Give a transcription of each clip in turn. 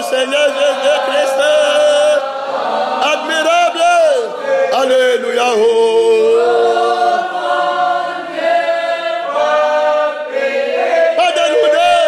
Seigneur Jésus-Christ. Admirable. Alléluia. Pas de lourdeur.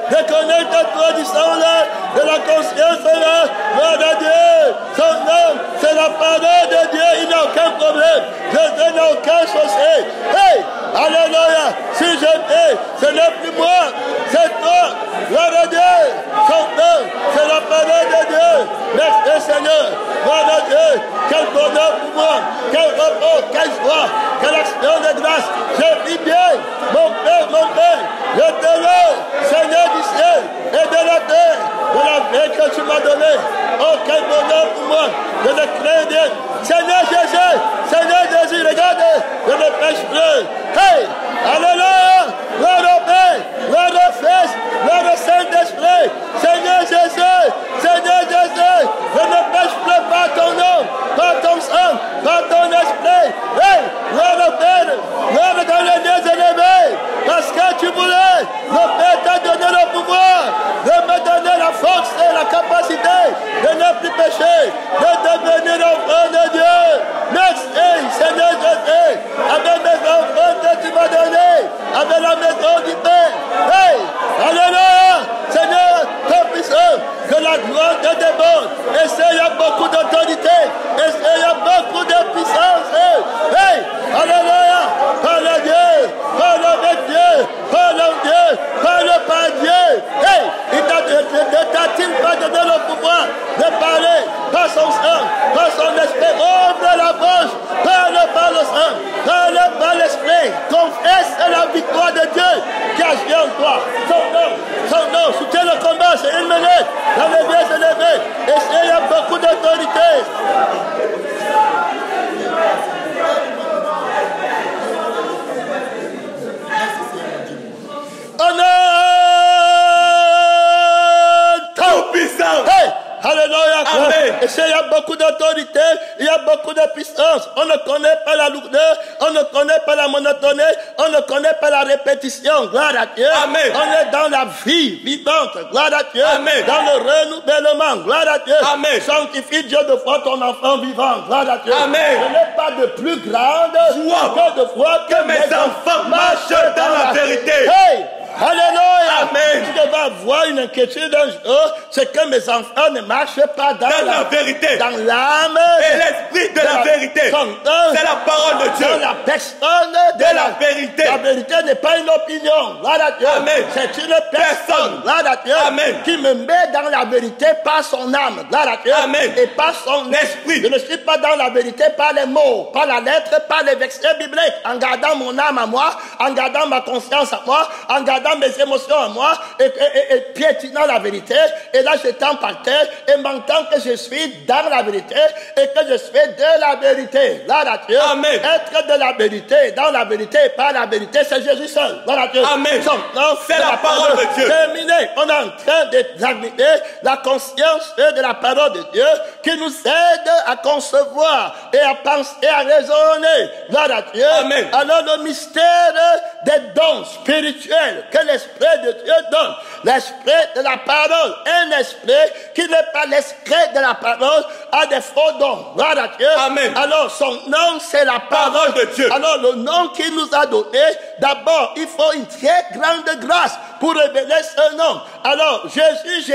Déconnecte-toi du sang là, de la conscience là. Gloire à Dieu. Son nom, c'est la parole de Dieu. Il n'y a aucun problème. Jésus n'a aucun souci. Hey! Alléluia. Si je t'ai, ce n'est plus moi, c'est toi. Gloire à Dieu. Son nom, c'est la parole de Dieu. Merci Seigneur. Gloire à Dieu. Quel bonheur pour moi. Quel repos, quelle joie, quelle action de grâce. Je vis bien. Mon Père, je te loue, Seigneur du ciel et de la terre, de la vie que tu m'as donnée. Oh, quel bonheur pour moi de le créer. Seigneur Jésus, regardez, je ne pêche plus. Hey, alléluia, gloire au Père, gloire au Fils, gloire au Saint-Esprit. Seigneur Jésus, je ne pêche plus par ton nom, par ton sang, par ton esprit. Hey, gloire au Père, gloire dans les lieux élevés, parce que tu voulais, le Père t'a donné le pouvoir de me donner la force et la capacité de ne plus pécher, de devenir enfant de Dieu. Merci, Seigneur Jésus, avec mes enfants que tu m'as donnés, avec la maison du Père. Hey, alléluia, Seigneur, ton puissant, que la gloire te déborde. Et il y a beaucoup d'autorité, et il y a beaucoup de puissance. Hey, alléluia, parle à Dieu, parle avec Dieu, parle en Dieu, parle par Dieu. Hey, il ne t'a-t-il pas donné le pouvoir de parler par son sang, par son esprit? Ouvre la bouche, parle par le sang, parle par l'esprit. Confesse la victoire de Dieu qui agit en toi. Son nom, soutiens le combat, c'est une minute. Dans les lieux élevés, et il y a beaucoup d'autorité. Hey, alléluia. Amen. Et s'il y a beaucoup d'autorité, il y a beaucoup de puissance. On ne connaît pas la lourdeur, on ne connaît pas la monotonie, on ne connaît pas la répétition. résurrection, gloire à Dieu. Amen. On est dans la vie vivante, gloire à Dieu. Amen. Dans le renouvellement, gloire à Dieu. Amen. Sanctifie Dieu de voir ton enfant vivant, gloire à Dieu. Amen. Je n'ai pas de plus grande joie que de voir que mes enfants marchent dans la vérité. Hey! Alléluia. Amen. Tu devais avoir une inquiétude un jour, c'est que mes enfants ne marchent pas dans la vérité. Dans l'âme. Et l'esprit de la vérité. C'est la parole de Dieu. Dans la personne de la vérité. La vérité n'est pas une opinion. Gloire à Dieu. Amen. C'est une personne. Gloire à Dieu. Amen. Qui me met dans la vérité par son âme. Gloire à Dieu. Amen. Et par son esprit. Je ne suis pas dans la vérité par les mots, par la lettre, par les versets bibliques. En gardant mon âme à moi, en gardant ma conscience à moi, en gardant mes émotions à moi, et piétinant la vérité. Et là, je tends par terre et m'entends que je suis dans la vérité et que je suis de la vérité. Gloire à Dieu. Amen. Être de la vérité, dans la vérité et par la vérité, c'est Jésus seul. Gloire à Dieu. Amen. Donc, c'est la parole de Dieu. Terminé. On est en train d'examiner la conscience de la parole de Dieu qui nous aide à concevoir et à penser et à raisonner. Gloire à Dieu. Amen. Alors, le mystère des dons spirituels que l'Esprit de Dieu donne, l'esprit de la parole, un esprit qui n'est pas l'esprit de la parole, a des faux dons. Gloire à Dieu. Amen. Alors son nom, c'est la parole de Dieu. Alors le nom qu'il nous a donné, d'abord, il faut une très grande grâce pour révéler ce nom. Alors Jésus,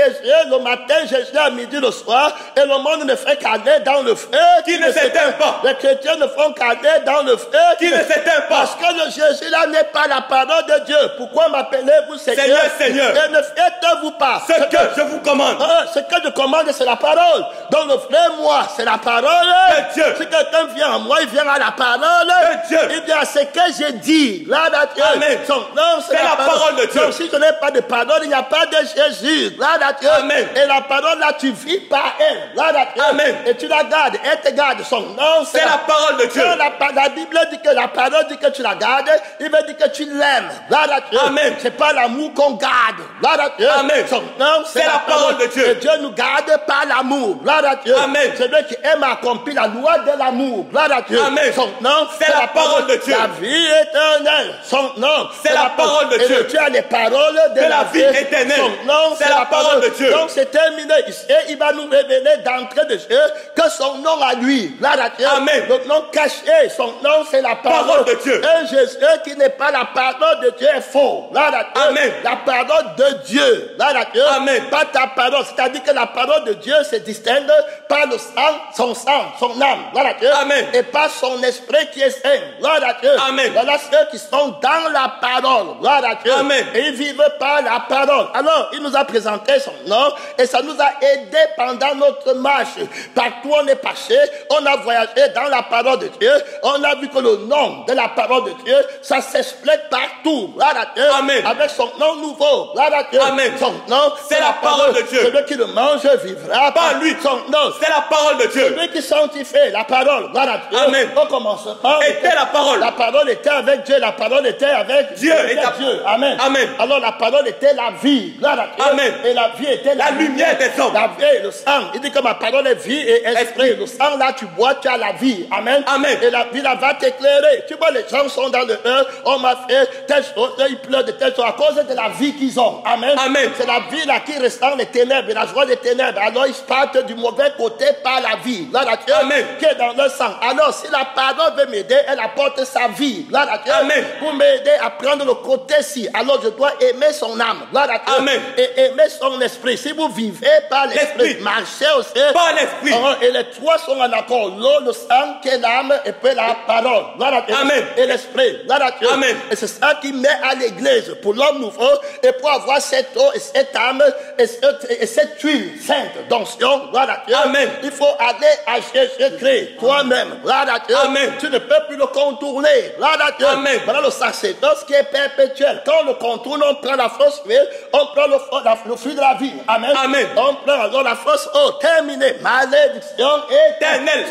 le matin, Jésus à midi, le soir, et le monde ne fait qu'aller dans le feu qui ne s'éteint pas. Les chrétiens ne font qu'aller dans le feu qui ne s'éteint pas. Parce que le Jésus là n'est pas la parole de Dieu. Pourquoi m'appelez-vous Seigneur? Seigneur. Et ne faites-vous pas ce que je vous commande. Ce que je commande, c'est la parole. Donc le vrai moi, c'est la parole de Dieu. Si quelqu'un vient à moi, il vient à la parole de Dieu. Il vient à ce que j'ai dit. Là, Dieu. Amen. Donc, c'est la parole de Dieu. Donc si je n'ai pas de parole, il n'y a pas de Jésus. Là, Dieu. Amen. Et la parole là, tu vis par elle. Là, Dieu. Amen. Et tu la gardes. Elle te garde. Son nom, c'est la parole de Dieu. La Bible dit que la parole dit que tu la gardes. Il veut dire que tu l'aimes. Là, Dieu. Amen. C'est pas l'amour qu'on garde. Là, Dieu. Amen. Son nom, c'est la parole de Dieu. Et Dieu nous garde par l'amour. Gloire à Dieu. Amen. C'est lui qui aime accomplir la loi de l'amour. Gloire à Dieu. Amen. Son nom, c'est la parole de Dieu. La vie éternelle. Son nom, c'est la parole de Dieu. Et tu as les paroles de la vie éternelle. Son nom, c'est la parole de Dieu. Donc c'est terminé. Et il va nous révéler d'entrée de jeu que son nom à lui. Gloire à Dieu. Amen. Le nom caché. Son nom, c'est la parole de Dieu. Un Jésus qui n'est pas la parole de Dieu est faux. Gloire à Dieu. Amen. La parole de Dieu. Gloire à Dieu. Amen. Pas ta parole. C'est-à-dire que la parole de Dieu se distingue par le sang, son âme. Gloire à Dieu. Amen. Et par son esprit qui est saint. Gloire à Dieu. Amen. Voilà ceux qui sont dans la parole. Gloire à Dieu. Amen. Et ils vivent par la parole. Alors, il nous a présenté son nom et ça nous a aidé pendant notre marche. Partout on est passé, on a voyagé dans la parole de Dieu. On a vu que le nom de la parole de Dieu, ça s'explique partout. Gloire à Dieu. Amen. Avec son nom nouveau. Gloire à Dieu. Amen. Son nom, c'est la parole de Dieu. Celui qui le mange vivra par lui. Son nom, c'est la parole de Dieu. Celui qui sanctifie la parole. Gloire à Dieu. Amen. Au commencement était la parole. La parole était avec Dieu. La parole était avec Dieu. Dieu. Amen. Amen. Alors la parole était la vie. Gloire à Dieu. Amen. Et la vie était la lumière des hommes. La vie et le sang. Il dit que ma parole est vie et esprit. Le sang là, tu bois, tu as la vie. Amen. Amen. Et la vie là va t'éclairer. Tu vois, les gens sont dans le on m'a fait telle chose, ils pleurent de telle chose à cause de la vie qu'ils ont. Amen. Amen. C'est la vie là qui reste dans les ténèbres, la joie des ténèbres. Alors ils partent du mauvais côté par la vie. Gloire à Dieu. Amen. Qui est dans le sang. Alors si la parole veut m'aider, elle apporte sa vie. Gloire à Dieu. Amen. Pour m'aider à prendre le côté-ci. Alors je dois aimer son âme. Gloire à Dieu. Amen. Et aimer son esprit. Si vous vivez par l'esprit, marchez aussi par l'esprit. Et les trois sont en accord. L'eau, le sang, qui est l'âme, et puis la parole. Gloire à Dieu. Amen. Et l'esprit. Gloire à Dieu. Amen. Et c'est ça qui met à l'église pour l'homme nouveau et pour avoir cette eau et cette âme et cette huile sainte d'onction. Gloire à Dieu. Amen. Il faut aller à Jésus-Christ toi-même. Gloire à Dieu. Amen. Tu ne peux plus le contourner. Gloire à Dieu. Amen. Voilà le sacerdoce qui est perpétuel. Quand on le contourne, on prend la fausse huile, on prend le fruit de la vie. Amen. Amen. On prend alors la fausse eau. Terminé. Malédiction éternelle.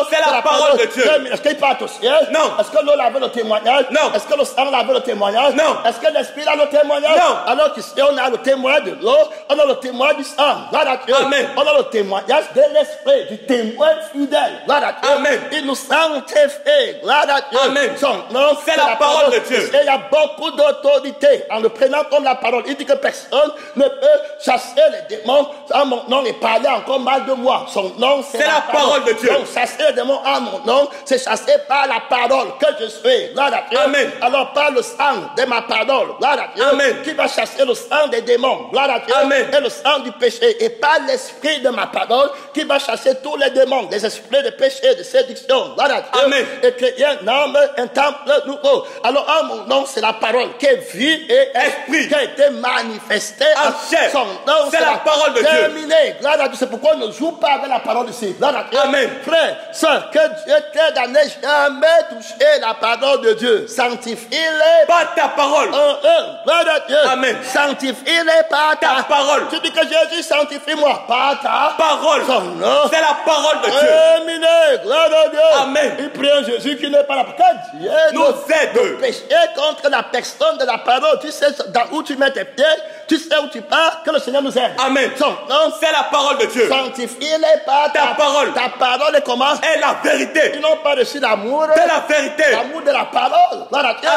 C'est la parole de Dieu. Est-ce qu'il part au ciel? Non. Est-ce que l'eau lave le témoignage? Non. Est-ce que le sang lave le témoignage? Non. Est-ce que l'esprit a le témoignage? Non. Alors qu'ici on a le témoin de l'eau, on a le témoin du sang. Amen. On a le témoignage de l'esprit, du témoin fidèle. Amen. Il nous sanctifie. Amen. Non, c'est la parole de Dieu. Et il y a beaucoup d'autorité en le prenant comme la parole. Il dit que personne ne peut chasser les démons en mon nom et parler encore mal de moi. Son nom, c'est la parole de Dieu. Donc, chasser les démons en mon nom, c'est chasser par la parole que je suis. Amen. Alors, par le sang de ma parole. Amen. Qui va chasser le sang des démons. Amen. Et le sang du péché. Et par l'esprit de ma parole, qui va chasser tous les démons, les esprits de péché, de séduction. Amen. Et créer un âme, un temple nouveau. Alors, en mon nom, c'est la parole qui est vie et esprit, qui a été manifestée en chair. Son nom, c'est la parole de Dieu. Terminé. C'est pourquoi on ne joue pas avec la parole ici. Amen. Frère, soeur, que Dieu t'aide à ne jamais toucher la parole de Dieu. Sanctifie-les par ta parole. Amen. Sanctifie-les par ta parole. Tu dis que Jésus, sanctifie-moi par ta parole. C'est la parole de Dieu. Terminé. Gloire à Dieu. Amen. Il prie en Jésus qui n'est pas là. Que Dieu nous aide. De pécher contre la personne de la parole. Tu sais où tu mets tes pieds. Tu sais où tu pars. Que le Seigneur nous aide. Amen. C'est la parole de Dieu. Sanctifie-les par ta parole. Ta parole est comment? Est la vérité. Ils n'ont pas reçu l'amour. C'est la vérité. L'amour de la parole.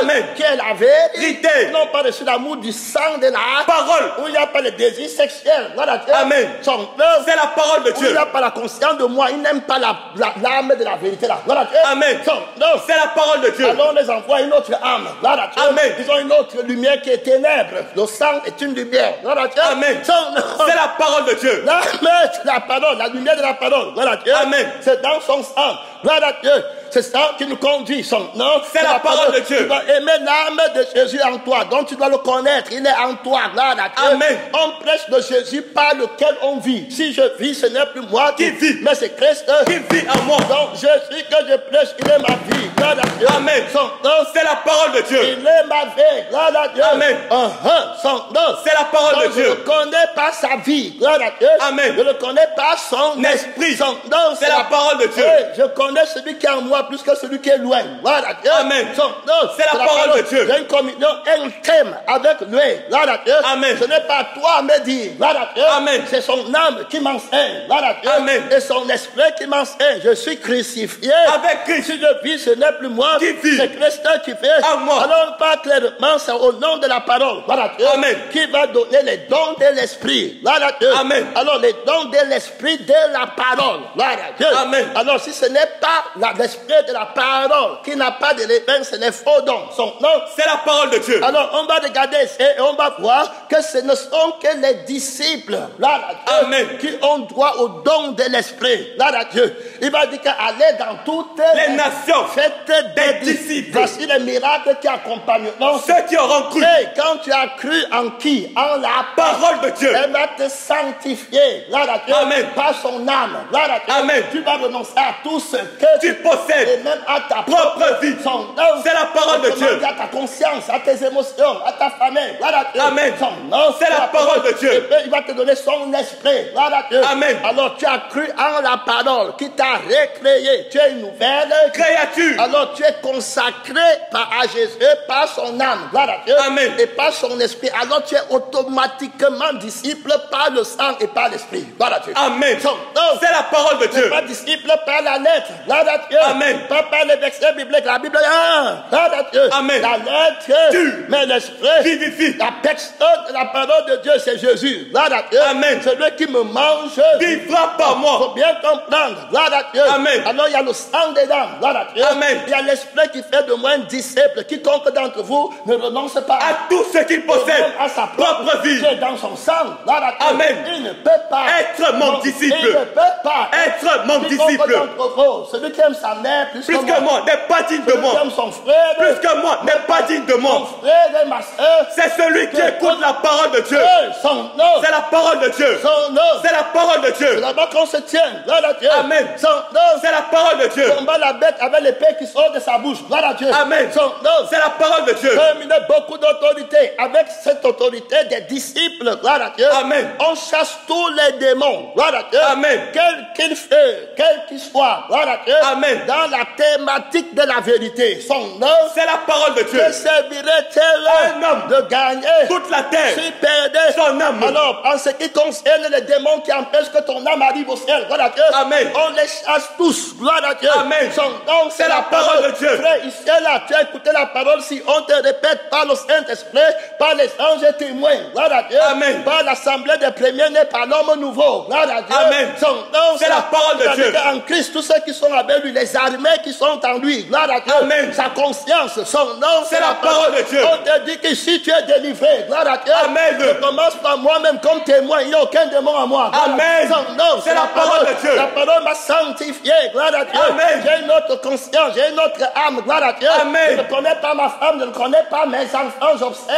Amen. Qui est la vérité. Ils n'ont pas reçu l'amour du sang de la parole. Où il n'y a pas le désir sexuel. Amen. C'est la parole de Dieu. Où il n'y a pas la conscience de moi. Ils n'aiment pas l'âme de la vérité là. Amen. C'est la parole de Dieu. Alors on les envoie une autre âme. Amen. Ils ont une autre lumière qui est ténèbre. Le sang est une lumière. Amen. C'est la parole de Dieu. La parole, la lumière de la parole. Amen. C'est dans son sang. C'est ça qui nous conduit. Son nom, c'est la parole de Dieu. Tu dois aimer l'âme de Jésus en toi. Donc tu dois le connaître. Il est en toi. Amen. On prêche de Jésus par lequel on vit. Si je vis, ce n'est plus moi qui vis, mais c'est Christ qui vit en moi. Donc Jésus que je prêche, il est ma vie. Amen. C'est la parole de Dieu. Il est ma vie. Amen. Son nom, c'est la parole de Dieu. Je le connais par sa vie. Amen. Je le connais par son esprit. Son nom, c'est la parole de Dieu. Je connais celui qui est en moi plus que celui qui est loin. Amen. C'est la parole de Dieu. J'ai une communion intime avec lui. Amen. Ce n'est pas toi à me dire. Amen. C'est son âme qui m'enseigne. Amen. Et son esprit qui m'enseigne. Je suis crucifié. Avec Christ. Si je vis, ce n'est plus moi. Qui vit. C'est Christ qui fait. En moi. Alors on parle clairement, c'est au nom de la parole. Amen. Qui va donner les dons de l'esprit. Amen. Alors les dons de l'esprit de la parole. Amen. Alors si ce n'est pas l'esprit de la parole qui n'a pas de l'évêque, c'est les faux dons. Son nom, c'est la parole de Dieu. Alors on va regarder et on va voir que ce ne sont que les disciples Amen. qui ont droit au don de l'esprit. Il va dire qu'aller dans toutes les nations, faites des disciples. Voici les miracles qui accompagneront ceux qui auront cru. Et quand tu as cru en qui? En la parole de Dieu. Elle va te sanctifier. Amen. Par son âme. Amen. Tu vas renoncer à tout ce que tu possèdes. Et même à ta propre vie. C'est la parole de Dieu. À ta conscience, à tes émotions, à ta famille. Amen. C'est la parole de Dieu. Et il va te donner son esprit. Amen. Alors tu as cru en la parole qui t'a recréé. Tu es une nouvelle créature. Alors tu es consacré à Jésus par son âme. Amen. Et par son esprit. Alors tu es automatiquement disciple par le sang et par l'esprit. Amen. C'est la parole de Dieu. Pas disciple par la lettre. Amen. Pas par les versets bibliques. La Bible Amen. La lettre tue. Mais l'esprit vivifie. La personne de la parole de Dieu, c'est Jésus. Amen. Celui qui me mange vivra par moi. Il faut bien comprendre. Amen. Alors il y a le sang dedans. Amen. Il y a l'esprit qui fait de moi un disciple. Quiconque d'entre vous ne renonce pas à tout ce qu'il possède, à sa propre vie, dans son sang. Amen. Il ne peut pas être mon disciple. Il ne peut pas être mon disciple. Celui qui aime sa mère plus que moi n'est pas digne de moi. Celui qui aime son frère plus que moi n'est pas digne de moi. Mon frère et ma soeur. C'est celui qui écoute la parole de Dieu. Son nom. C'est la parole de Dieu. Son nom. C'est la parole de Dieu. C'est là-bas qu'on se tient. Amen. Son nom. C'est la parole de Dieu. Combat la bête avec l'épée qui sort de sa bouche. bouche. Gloire à Dieu. Amen. Son nom. C'est la parole de Dieu. Terminé beaucoup d'autorité. Avec cette autorité des disciples, gloire à Dieu. Amen. On chasse tous les démons. Gloire à Dieu. Amen. Quel qu'il soit. Gloire à Dieu. Amen. Dans la thématique de la vérité. Son nom. C'est la parole de Dieu. Que servirait-elle un homme de gagner toute la terre, s'il perdait son âme? Alors, en ce qui concerne les démons qui empêchent que ton âme arrive au ciel, gloire à Dieu. Amen. On les chasse tous. Gloire à Dieu. Amen. Son nom, c'est la parole de Dieu. Frère, ici et là, tu as écouté la parole. Si on te répète par le Saint-Esprit, par les anges témoins, gloire à Dieu. Amen. Par l'assemblée des premiers-nés, par l'homme nouveau, gloire à Dieu. Amen. Son nom, c'est la parole de Dieu. En Christ, tous ceux qui sont avec lui, les armées qui sont en lui, gloire à Dieu. Amen. Sa conscience, son nom, c'est la parole de Dieu. On te dit que si tu es délivré, gloire à Dieu. Amen. Je commence par moi-même comme témoin. Il n'y a aucun démon à moi. Amen. Son nom, c'est la parole de Dieu. La parole m'a sanctifié, gloire à Dieu. Amen. J'ai une autre conscience, j'ai une autre âme, gloire à Dieu. Amen. Je ne connais pas ma femme, je ne connais pas mes enfants, j'observe.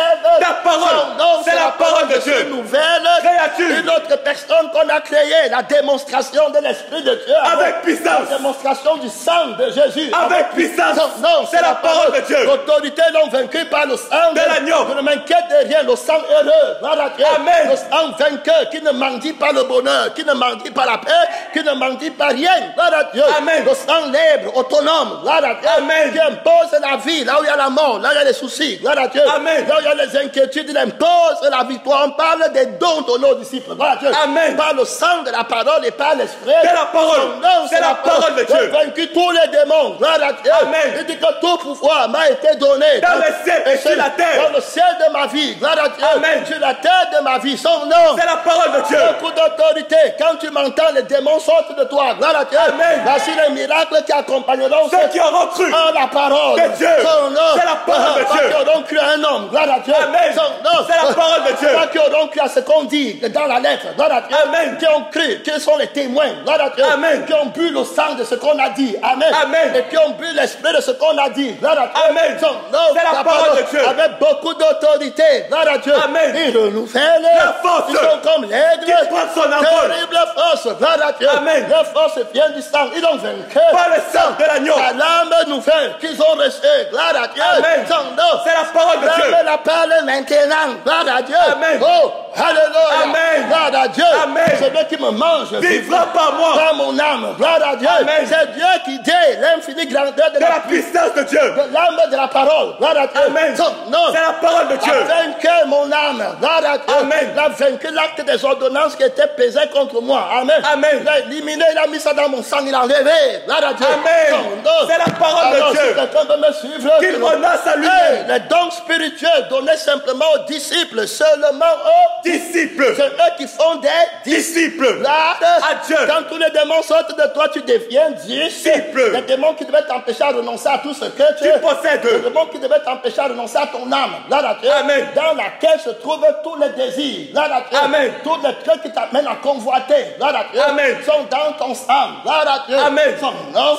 La parole, c'est la parole de Dieu. Une nouvelle créature. Une autre personne qu'on a créée, la démonstration de l'Esprit de Dieu. Avec puissance. La démonstration du sang de Jésus. Avec puissance. Non, c'est la parole de Dieu. L'autorité l'ont vaincu par le sang de l'agneau. Je ne m'inquiète de rien, le sang heureux. Gloire à Dieu. Amen. Le sang vainqueur qui ne mendie pas le bonheur, qui ne mendie pas la paix, qui ne mendie pas rien. Gloire à Dieu. Amen. Le sang libre, autonome. Gloire à Dieu. Amen. Qui impose la vie là où il y a la mort, là où il y a les soucis. Gloire à Dieu. Amen. Là où il y a les inquiétudes, il impose la victoire. On parle des dons de nos disciples. Gloire à Dieu. Amen. Par le sang de la parole et par l'esprit. C'est la parole. C'est la parole de Dieu. J'ai vaincu tous les démons. Gloire à Dieu. Amen. Il dit que tout pouvoir m'a été donné. Dans le ciel et sur la terre. Dans le ciel de ma vie. Gloire à Dieu. Amen. Sur la terre de ma vie. Son nom. C'est la parole de Dieu. Beaucoup d'autorité. Quand tu m'entends, les démons sortent de toi. Gloire à Dieu. Amen. Voici les miracles qui accompagneront ceux qui auront cru en la parole de Dieu. Son nom. C'est la parole de Dieu. Ceux qui auront cru à un homme. Gloire à Dieu. Amen. Son nom. C'est la parole de Dieu. Ceux qui auront cru à ce qu'on dit dans la lettre. Gloire à Dieu. Amen. Qui ont cru, qui sont les témoins. Gloire à Dieu. Amen. Qui ont bu le sang de ce qu'on a dit. Amen. Amen. Et qui ont bu l'esprit de ce qu'on a dit. Gloire à Dieu. Amen. Son nom. C'est la parole de Dieu. Avec beaucoup d'autorité. Gloire à Dieu. Amen. Ils renouvellent. La force. Ils sont comme l'aigle. Qui prend son envol. Terrible force. Gloire à Dieu. Amen. La force vient du sang. Ils ont vaincu. Par le sang de l'agneau. La lame nouvelle qu'ils ont reçue. Gloire à Dieu. Amen. Son nom. C'est la parole de Dieu. La parole maintenant. Gloire à Dieu. Amen. Oh, alléluia. Amen. Gloire à Dieu. Amen. Celui qui me mange vivra par moi. Par mon âme. Gloire à Dieu. Amen. C'est Dieu qui dit l'infinie grandeur de la puissance de Dieu. De l'âme de la parole. Gloire à Dieu. Amen. Son nom. C'est la parole de Dieu. A vaincu mon âme. Gloire à Dieu. Amen. Il a vaincu l'acte des ordonnances qui étaient pesées contre moi. Amen. Amen. Il a éliminé, il a mis ça dans mon sang, il a enlevé. Gloire à Dieu. Amen. C'est la parole de Dieu. Si quelqu'un veut me suivre, qu'il renonce à lui-même. Les dons spirituels donnés simplement aux disciples, seulement aux disciples. C'est eux qui font des disciples. Là, à Dieu. Quand tous les démons sortent de toi, tu deviens disciple. Les démons qui devaient t'empêcher à renoncer à tout ce que tu possèdes. Les démons qui devaient t'empêcher à renoncer à ton âme. Gloire à Dieu. Amen. Dans laquelle se trouvent tous les désirs. Gloire à Dieu. Amen. Tous les trucs qui t'amènent à convoiter. Gloire à Dieu. Amen. Sont dans ton sang. Gloire à Dieu. Amen.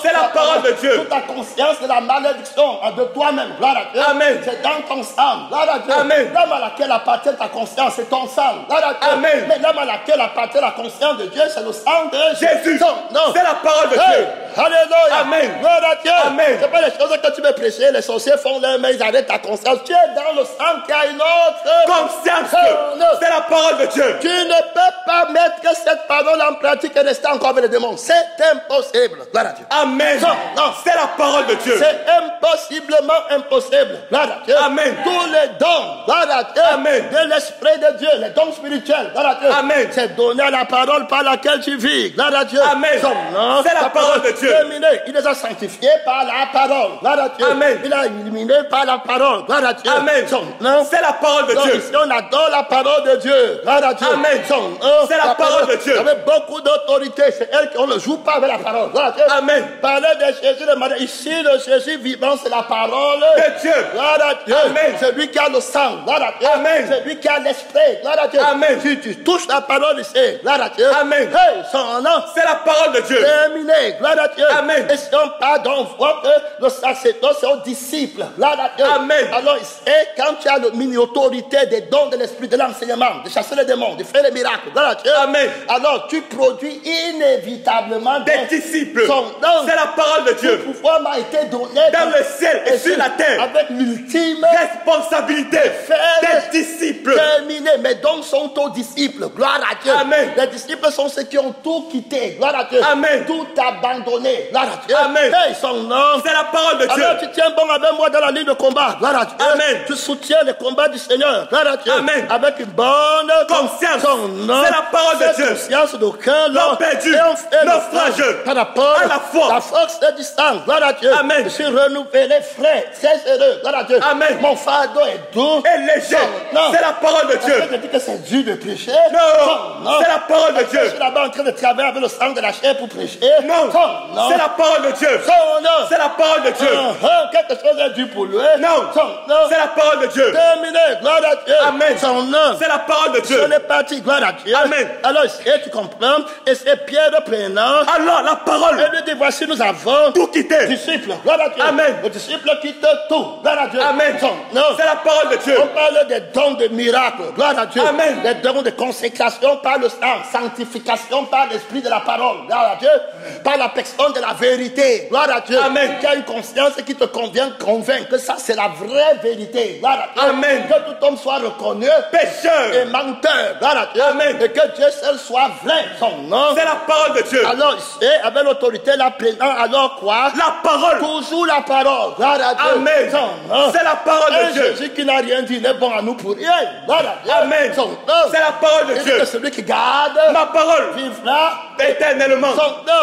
C'est la parole de Dieu. Toute ta conscience de la malédiction de toi-même. Gloire à Dieu. Amen. C'est dans ton sang. Gloire à Dieu. Amen. L'âme à laquelle appartient ta conscience, c'est ton sang. Gloire à Dieu. Amen. Mais l'âme à laquelle appartient la conscience de Dieu, c'est le sang de Jésus. Non. C'est la parole de Dieu. Alléluia. Amen. Gloire à Dieu. Amen. C'est pas les choses que tu veux prêcher. Les sorciers font leur main, ils arrêtent ta conscience. Tu es dans le sang qui a une autre conscience. C'est la parole de Dieu. Tu ne peux pas mettre cette parole en pratique et rester encore avec les démons. C'est impossible. Gloire à Dieu. Amen. Non. C'est la parole de Dieu. C'est impossiblement impossible. Gloire à Dieu. Amen. Tous les dons, gloire à Dieu, Amen. de l'Esprit de Dieu, les dons spirituels, gloire à Dieu. Amen. C'est donné à la parole par laquelle tu vis. Gloire à Dieu. Amen. C'est la parole de Dieu. Terminé. Il les a sanctifiés par la parole. Gloire à Dieu. Amen. Il a illuminé par la parole. Gloire à Dieu. Amen. C'est la parole de Dieu. Ici, on adore la parole de Dieu. Gloire à Dieu. Amen. C'est la parole de Dieu. Avec beaucoup d'autorité. C'est elle qu'on ne joue pas avec la parole. Gloire à Dieu. Amen. Parler de Jésus de Marie. Ici, le Jésus vivant, c'est la parole de Dieu. Gloire à Dieu. Amen. C'est lui qui a le sang. Gloire à Dieu. Amen. C'est lui qui a l'esprit. Gloire à Dieu. Amen. Si tu touches la parole ici, gloire à Dieu. Amen. Hey, son nom. C'est la parole de Dieu. Terminé. Gloire à Dieu. Amen. Et si on pardonne, on voit que le sacerdoce c'est aux disciples. Gloire à Dieu. Amen. Alors, et quand tu as le mini-autorité des dons de l'esprit, de l'enseignement, de chasser les démons, de faire les miracles, gloire à Dieu. Amen. Alors, tu produis inévitablement Des disciples. Son nom. C'est la parole de Dieu. Le pouvoir m'a été donné Dans le ciel et sur la terre. avec l'ultime Responsabilité des disciples. terminé. Mes dons sont aux disciples. Gloire à Dieu. Amen. Les disciples sont ceux qui ont tout quitté. Gloire à Dieu. Amen. Tout abandonné. Gloire à Dieu. Amen. Hey, son nom. C'est la parole de Dieu. Alors tu tiens bon avec moi dans la ligne de combat. Gloire à Dieu. Amen. Tu soutiens le combat du Seigneur. Gloire à Dieu. Amen. Avec une bonne conscience. Son nom. C'est la parole de Dieu. Conscience d'aucun Non perdu. Naufrageux. Par rapport à la foi. La force de distance. Gloire à Dieu. Amen. Je suis renouvelé, frère. Très heureux. Gloire à Dieu. Amen. Mon fardeau est doux. Et léger. C'est la parole de Dieu. Je dis que c'est dur de prêcher. Non. C'est la parole de Dieu. Je suis là-bas en train de travailler avec le sang de la chair pour prêcher. Non. C'est la parole de Dieu. C'est la parole de Dieu. Quelque chose est dur pour lui. Non. C'est la parole de Dieu. Terminé. Gloire à Dieu. Amen. Son nom. C'est la parole de Dieu. On est parti. Gloire à Dieu. Amen. Alors, tu comprends. Et c'est Pierre prenant. Alors, la parole. Et lui dit, voici, nous avons tout quitté. Disciples. Gloire à Dieu. Amen. Le disciple quitte tout. Gloire à Dieu. Amen. C'est la parole de Dieu. On parle des dons de miracles. Gloire à Dieu. Amen. Des dons de consécration par le sang, sanctification par l'esprit de la parole. Gloire à Dieu. Par la personne de la vérité. Gloire à Dieu. Amen. Qui a une conscience qui te convient, convainc que ça c'est la vraie vérité. Gloire à Dieu. Amen. Que tout homme soit reconnu pécheur et menteur. Gloire à Dieu. Amen. Et que Dieu seul soit vrai. Son nom. C'est la parole de Dieu. Alors, avec l'autorité, la prenant, alors quoi? La parole. Toujours la parole. Gloire à Dieu. Amen. C'est la parole de Dieu. Jésus qui n'a rien dit n'est bon à nous pour rien. Gloire à Dieu. Amen. C'est la parole de Dieu. Que celui qui garde ma parole vivra éternellement.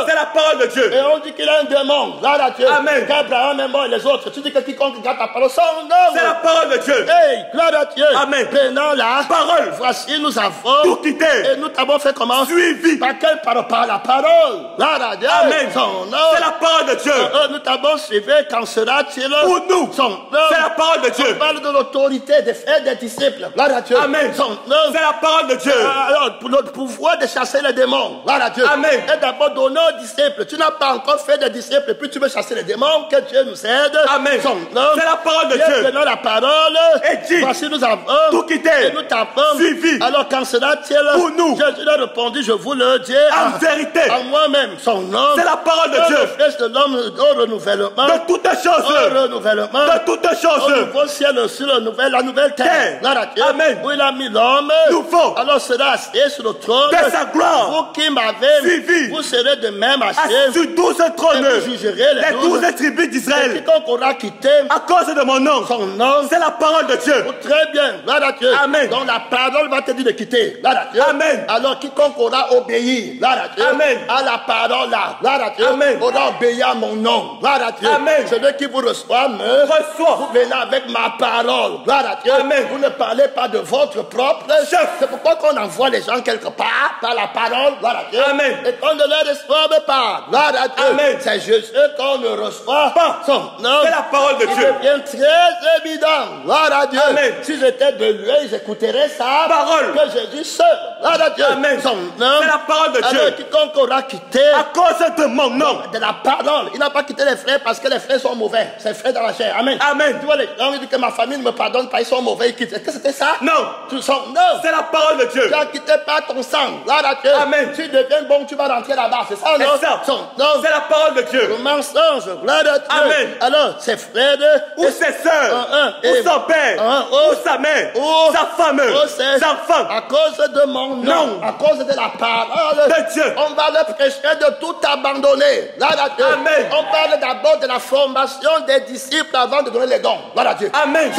C'est la parole de Dieu. Et on dit qu'il a un démon. Gloire à Dieu. Amen. Qu'Abraham est mort et les autres. Tu dis que quiconque garde ta parole, son nom. C'est la parole de Dieu. Hey, gloire à Dieu. Amen. Prenant la parole. Voici, nous avons tout quitté. Et nous t'avons fait comment? Suivi. Par quelle parole? Par la parole. Gloire à Dieu. Amen. Son nom. C'est la parole de Dieu. Nous t'avons suivi. Qu'en sera-t-il? Pour nous. Son nom. C'est la parole de Dieu. On parle de l'autorité des frères des disciples. Gloire à Dieu. Amen. Son nom. C'est la parole de Dieu. Alors, pour notre pouvoir de chasser les démons. Gloire à Dieu. Amen. Et d'abord donner aux disciples. Tu n'as pas encore fait des disciples, puis tu veux chasser les démons. Que Dieu nous aide. Amen. Son nom. C'est la parole de Dieu. Dieu. Prenons la parole. Et dit. Voici, nous avons tout quitté. Et nous t'avons suivi. Alors, quand sera-t-il? Pour nous. Jésus a répondu, je vous le dis. En vérité. En moi-même. Son nom. C'est la parole de Dieu. Le Fils de l'homme au renouvellement. De toutes choses. Au renouvellement. De toutes choses. Au nouveau ciel, sur la nouvelle terre. Gloire à Dieu. Amen. Où il a mis l'homme. Nouveau. Alors sera assis sur le trône. De sa gloire. Vous qui m'avez suivi. Vous serez de même assis. Sur 12 trônes. Et vous jugerez les 12 tribus d'Israël. Quiconque aura quitté. À cause de mon nom. Son nom. C'est la parole de Dieu. Très bien. Gloire à Dieu. Amen. Donc la parole va te dire de quitter. Gloire à Dieu. Amen. Alors quiconque aura obéi. Gloire à Dieu. Amen. À la parole là. Gloire à Dieu. Amen. Aura obéi à mon nom. Gloire à Dieu. Amen. Celui qui vous reçoit me reçoit. Vous venez avec ma parole. Gloire à Dieu. Amen. Vous ne parlez pas de votre propre chef. C'est pourquoi qu'on envoie les gens quelque part par la parole. Gloire à Dieu. Amen. Et qu'on ne les reçoive pas. Gloire à Dieu. Amen. C'est Jésus qu'on ne reçoit pas. Son nom. C'est la parole de Dieu. Il devient très évident. Gloire à Dieu. Amen. Si j'étais de lui, j'écouterais sa parole. Que Jésus seul. Gloire à Dieu. Amen. Son nom. C'est la parole de Dieu. Alors quiconque aura quitté. À cause de mon nom. De la parole. Il n'a pas quitté les frères parce que les frères sont mauvais. C'est frères dans la chair. Amen. Amen. Tu vois, les gens disent que ma famille ne me pardonne pas, ils sont mauvais, ils quittent. Est-ce que c'était ça? Non. Non. C'est la parole de Dieu. Tu n'as quitté pas ton sang. Gloire à Dieu. Amen. Tu deviens bon, tu vas rentrer là-bas. C'est ça, non? C'est ça. Non. C'est la parole de Dieu. Le mensonge. Gloire à Dieu. Amen. Alors, ses frères. Ou ses soeurs. Ou son père. Ou sa mère. Ou sa femme. Ses enfants. À cause de mon nom. À cause de la parole de Dieu. On va leur prêcher de tout abandonner. Gloire à Dieu. Amen. On parle d'abord de la formation des disciples avant de donner les dons. Gloire à Dieu. Amen.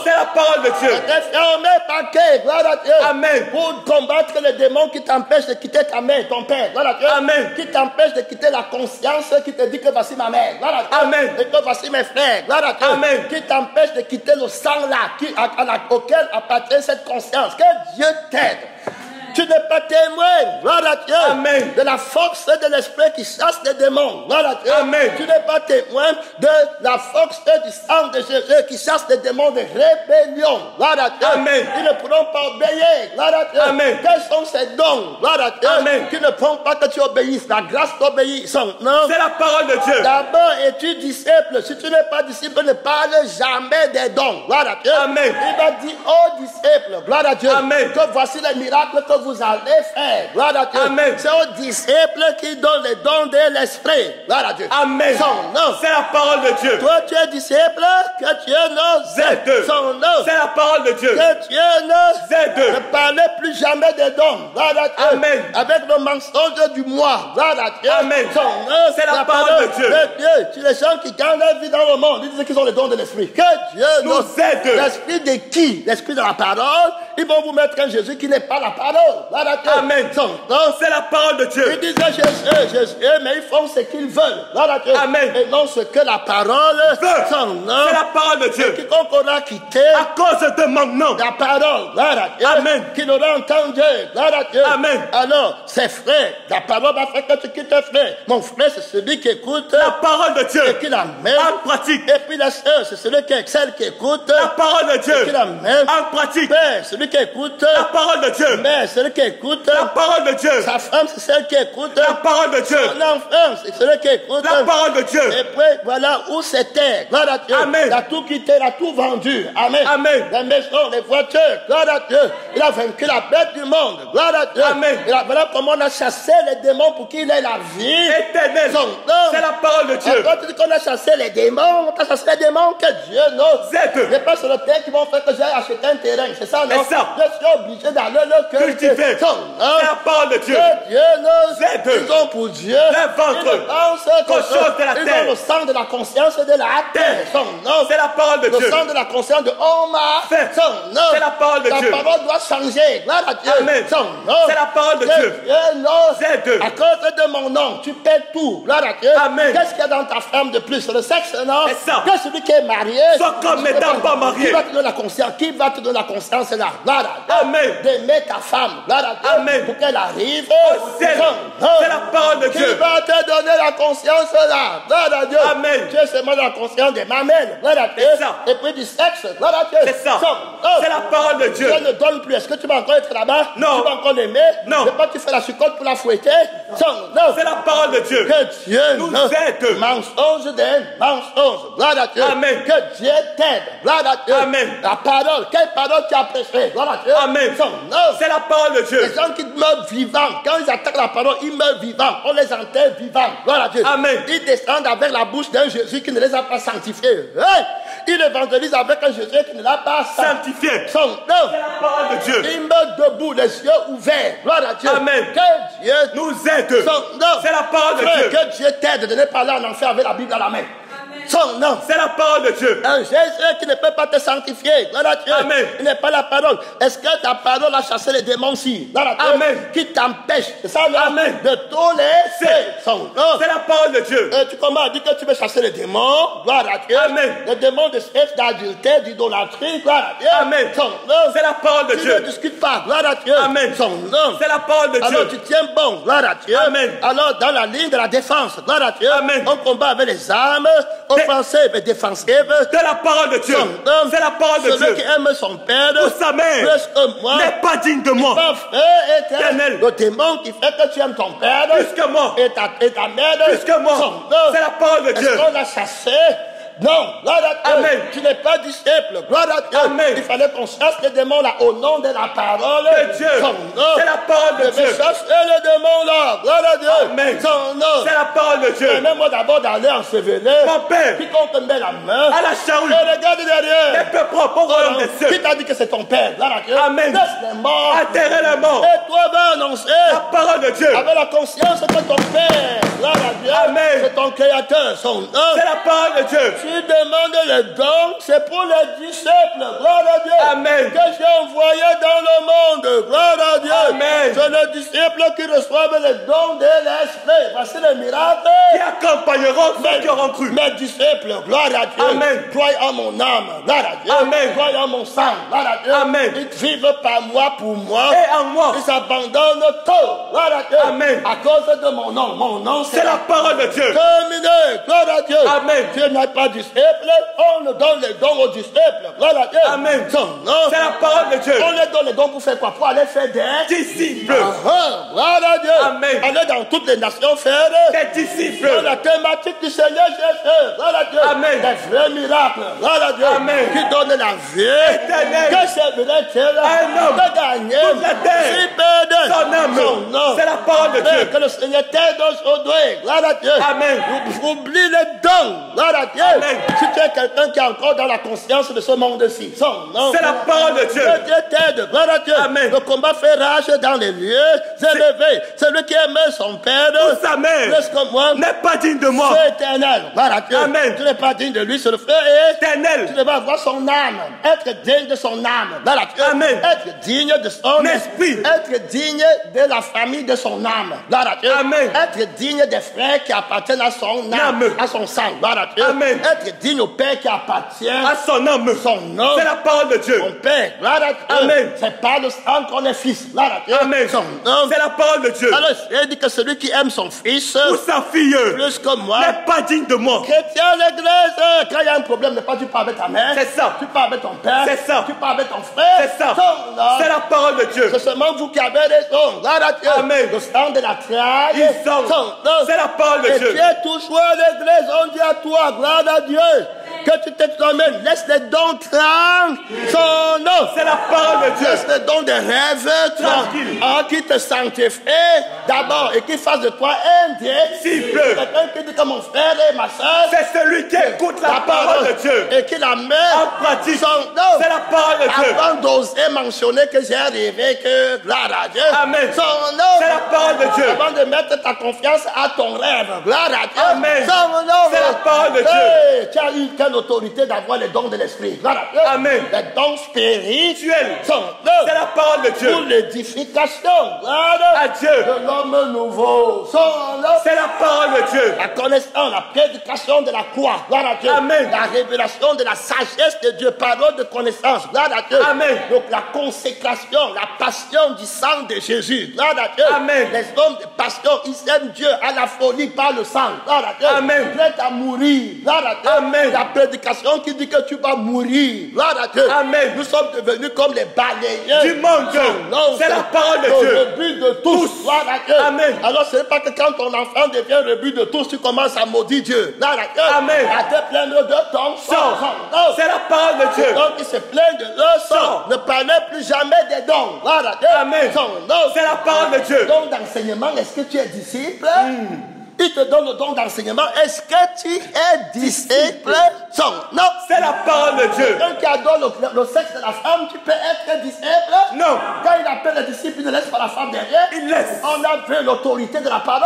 C'est la parole de Dieu. Fermé paquet. Gloire à Dieu. Amen. Pour combattre les démons qui t'empêchent de quitter ta mère, ton père. Gloire à Dieu. Amen. Qui t'empêchent de quitter la conscience qui te dit que voici ma mère. Gloire à Dieu. Amen. Et que voici mes frères. Gloire à Dieu. Amen. Qui t'empêche de quitter le sang là, auquel appartient cette conscience. Que Dieu t'aide. Tu n'es pas témoin, gloire à Dieu, Amen. de la force de l'esprit qui chasse les démons, gloire à Dieu. Amen. Tu n'es pas témoin de la force du sang de Jésus qui chasse les démons de rébellion, gloire à Dieu. Amen. Ils ne pourront pas obéir, gloire à Dieu. Amen. Quels sont ces dons, gloire à Dieu, Amen. qui ne font pas que tu obéisses, la grâce d'obéir, non. C'est la parole de Dieu. D'abord, es-tu disciple? Si tu n'es pas disciple, ne parle jamais des dons. Gloire à Dieu. Amen. Il va dire aux disciples, gloire à Dieu, Amen. que voici les miracles que vous allez faire. Gloire à Dieu. Amen. C'est aux disciples qui donnent les dons de l'esprit. Gloire à Dieu. Amen. Son nom. C'est la parole de Dieu. Toi, tu es disciple, que Dieu Z2. Son nom. C'est la parole de Dieu. Que Dieu Z2. ne parlez plus jamais des dons. Gloire à Dieu. Amen. Avec le mensonge du moi. Gloire à Dieu. Amen. Son nom. C'est la parole de Dieu. Tu les gens qui gagnent leur vie dans le monde, ils disent qu'ils ont les dons de l'esprit. Que Dieu nous aide. L'esprit de qui? L'esprit de la parole. Ils vont vous mettre un Jésus qui n'est pas la parole. Gloire à Dieu. Amen. C'est la parole de Dieu. Ils disent Jésus, mais ils font ce qu'ils veulent. Gloire à Dieu. Amen. Et non ce que la parole veut. C'est la parole de Dieu. Quiconque aura quitté à cause de mon nom la parole, gloire à Dieu. Amen. Qui l'aura entendu, gloire à Dieu. Amen. Alors, ses frères, la parole va faire que tu quittes tes frères. Mon frère, c'est celui qui écoute la parole de Dieu et qui la met en pratique. Et puis la sœur, c'est celui qui excelle, qui écoute la parole de Dieu et qui la met en pratique. Père, celui qui écoute la parole de Dieu. Mère, celui qui écoute la parole de Dieu. Sa femme, c'est celle qui écoute la parole de Dieu. Son enfant, c'est celui qui écoute la parole de Dieu. Et puis voilà où c'était. Gloire à Dieu. Amen. Il a tout quitté, il a tout vendu. Amen. Amen. Les maisons, les voitures. Gloire à Dieu. Il a vaincu la bête du monde. Gloire à Dieu. Amen. Voilà comment on a chassé les démons pour qu'il ait la vie éternelle. C'est la parole de Dieu. Quand tu dis qu'on a chassé les démons, on a chassé les démons que Dieu non. C'est pas sur le terrain qui vont faire que j'ai acheté un terrain. C'est ça, non? C'est ça. Je suis obligé d'aller le cultiver. C'est la parole de Dieu. Que Dieu non. Ils ont pour Dieu. Le ventre. Ils ont le sang de la conscience de la terre. C'est la parole de Dieu. Le sang de la conscience de Oma. C'est la parole de Dieu. La parole doit changer. Gloire à Dieu. Amen. C'est la parole de Dieu. À cause de mon nom, tu perds tout. Gloire à Dieu. Amen. Qu'est-ce qu'il y a dans ta femme de plus? Le sexe, non? C'est ça. Que celui qui est marié. Soit comme étant pas marié. Qui va te donner la conscience? Qui va te donner la conscience là? Gloire à Dieu. Amen. D'aimer ta femme. Gloire à Dieu. Amen. Pour qu'elle arrive. C'est la parole de Dieu. Qui va te donner la conscience là? Gloire à Dieu. Amen. Tu es seulement la conscience des mamelles. Gloire à Dieu. Et puis du sexe. Gloire à Dieu. C'est ça. C'est la parole de Dieu. Dieu ne donne plus. Est-ce que tu vas encore être là-bas? Non. Tu vas encore l'aimer? Non. C'est pas tu fais la succotte pour la fouetter? Non. C'est la parole de Dieu. Que Dieu nous aide. Mensonge d'un mensonge. Gloire à Dieu. Amen. Que Dieu t'aide. Gloire à Dieu. Amen. La parole. Quelle parole tu as prêchée? Gloire à Dieu. Amen. C'est la parole de Dieu. Les gens qui meurent vivants, quand ils attaquent la parole, ils meurent vivants. On les enterre vivants. Gloire à Dieu. Amen. Ils descendent avec la bouche d'un Jésus qui ne les a pas sanctifiés. Hey! Ils évangélisent avec un Jésus qui ne l'a pas sanctifié. C'est la parole de Dieu. Ils meurent debout, les yeux ouverts. Gloire à Dieu. Amen. Que Dieu nous aide. C'est la parole de Dieu. Que Dieu t'aide de ne pas aller en enfer avec la Bible à la main. Son nom. C'est la parole de Dieu. Un Jésus qui ne peut pas te sanctifier. Gloire à Dieu. Amen. Il n'est pas la parole. Est-ce que ta parole a chassé les démons si? Amen. Qui t'empêche. C'est ça, non? Amen. De tous les son nom. C'est la parole de Dieu. Tu comment dit que tu veux chasser les démons? Gloire à Dieu. Amen. Les démons de sexe, d'adultère, d'idolâtrie. Gloire à Dieu. Amen. Son nom. C'est la parole de Dieu. Tu ne discutes pas. Gloire à Dieu. Amen. Son nom. C'est la parole de Dieu. Alors tu tiens bon. Gloire à Dieu. Amen. Alors dans la ligne de la défense. Gloire à Dieu. Amen. On combat avec les armes offensives et défensives. De la parole de Dieu. C'est la parole de Dieu. Celui qui aime son père ou sa mère plus que moi n'est pas digne de moi. Éternel. Le démon qui fait que tu aimes ton père plus que moi et ta mère plus que moi. C'est la parole de Dieu. Est-ce qu'on l'a chassé? Non, gloire à Dieu. Amen. Tu n'es pas disciple. Gloire à Dieu. Amen. Il fallait qu'on chasse les démons là au nom de la parole de Dieu. C'est la parole de Dieu. Chasse les démons là. Gloire à Dieu. Amen. Son nom. C'est la parole de Dieu. Permets-moi d'abord d'aller ensevelir. Mon père. Quiconque met la main à la charrue. Et regarde derrière. Les peu propres au royaume des cieux. Qui t'a dit que c'est ton père? Gloire à Dieu. Amen. Laisse les morts. Atterrez les morts. Et toi va annoncer la parole de Dieu. Avec la conscience que ton père. Gloire à Dieu. Amen. C'est ton créateur. Son nom. C'est la parole de Dieu. tu demandes les dons, c'est pour les disciples. Gloire à Dieu. Amen. Que j'ai envoyé dans le monde. Gloire à Dieu. Amen. C'est les disciples qui reçoivent les dons de l'Esprit. Voici les miracles. Qui accompagneront ceux qui auront cru. Mes disciples, gloire à Dieu. Amen. Croyez en mon âme. Gloire à Dieu. Amen. Croyez en mon sang. Gloire à Dieu. Amen. Ils vivent par moi, pour moi. Et en moi. Ils abandonnent tout. Gloire à Dieu. Amen. À cause de mon nom. Mon nom, C'est la parole de Dieu. terminé. Gloire à Dieu. Amen. Dieu n'est pas disciple. On le donne les dons aux disciples. Gloire à Dieu. Amen. Son nom. C'est la parole de Dieu. On les donne les dons pour faire quoi? Pour aller faire des Disciples. Gloire à Dieu. Amen. Aller dans toutes les nations faire Des disciples. dans la thématique du Seigneur Jésus. Gloire à Dieu. Amen. Des vrais miracles. Gloire à Dieu. Amen. Qui donne la vie. Éternelle. Que servirait-il Un homme. de gagner Toute la terre. si perdent Son âme. son nom. C'est la parole de Dieu. Que le Seigneur t'aide aujourd'hui. Gloire à Dieu. Amen. Oublie les dons. Gloire à Dieu. Amen. Si tu es quelqu'un qui est encore dans la conscience de ce monde-ci, son nom. C'est la parole de Dieu. Que Dieu t'aide. Gloire à Dieu. Amen. Le combat fait rage dans les lieux élevés. Celui qui aime son père. Pour sa mère. Plus que moi. N'est pas digne de moi. Feu éternel. Gloire à Dieu. Amen. Tu n'es pas digne de lui. C'est le feu et Éternel. tu devais avoir son âme. Être digne de son âme. Gloire à Dieu. Amen. Être digne de son Esprit. Être digne de la famille de son âme. Gloire à Dieu. Amen. Être digne des frères qui appartiennent à son âme. Âme. À son sang. Gloire à Dieu. Amen. Être digne au Père qui appartient À son âme. son nom. C'est la parole de Dieu. Son Père. Gloire à Dieu. Amen. C'est pas le sang qu'on est fils. Gloire à Dieu. Amen. Son nom. C'est la parole de Dieu. Alors, il dit que celui qui aime son fils, Pour sa fille. plus que moi, N'est pas digne de moi. chrétien, l'église, quand il y a un problème, n'est pas tu parles avec ta mère. C'est ça. Tu parles avec ton père. C'est ça. Tu parles avec ton frère. C'est ça. Son nom. C'est la parole de Dieu. C'est seulement vous qui avez raison. Gloire à Dieu. Amen. Le sang de la traille. Ils sont. Son nom. C'est la parole de Et Dieu. tu es toujours à l'église. On dit à toi, gloire à Dieu. Que tu t'examènes. Laisse les dons tranquilles. Son nom. C'est la parole de Dieu. Laisse les dons des rêves Tranquille. qui te sanctifie d'abord et qui fasse de toi un Disciple. quelqu'un qui dit que mon frère et ma soeur. C'est celui qui écoute la parole de Dieu. Et qui la met En pratique. son nom. C'est la parole de Dieu. Avant d'oser mentionner que j'ai rêvé que gloire à Dieu. Amen. Son nom. C'est la parole de Dieu. Avant de mettre ta confiance à ton rêve. Gloire à Dieu. Amen. Son nom. C'est la parole de Dieu. Hey, tu as eu quelle autorité d'avoir les dons de l'esprit. Gloire à Dieu. Amen. Les dons spirituels. Son nom. C'est la parole de Dieu. Pour l'édification. Gloire À Dieu. de l'homme nouveau. Son nom. C'est la parole de Dieu. La connaissance, la prédication de la croix. Gloire à Dieu. Amen. La révélation de la sagesse de Dieu. Parole de connaissance. Gloire à Dieu. Amen. Donc la consécration, la passion du sang de Jésus. Gloire à Dieu. Amen. Les hommes de passion, ils aiment Dieu à la folie par le sang. Gloire à Dieu. Amen. Prêt à mourir. Gloire à Dieu. Amen. La prédication qui dit que tu vas mourir. Gloire à Dieu. Amen. Nous sommes devenus comme les balayeurs Du monde. Non, C'est la parole de Dieu. Le rebut de tous. Gloire à Dieu. Amen. Alors ce n'est pas que quand ton enfant devient rebut de tous, tu commences à maudire Dieu. Gloire à Dieu. Amen. À te plaindre de ton sang. Non. C'est la parole de Dieu. Donc ils se plaignent de leur sang. Sang. Ne parlez plus jamais des dons. Gloire à Dieu. Amen. Son nom. C'est la parole de Dieu. Don d'enseignement, est-ce que tu es disciple? Il te donne le don d'enseignement. Est-ce que tu es disciple? Son nom. C'est la parole de Dieu. Quelqu'un qui adore le sexe de la femme, tu peux être disciple? Non. Quand il appelle les disciples, il ne laisse pas la femme derrière. Il laisse. On a vu l'autorité de la parole.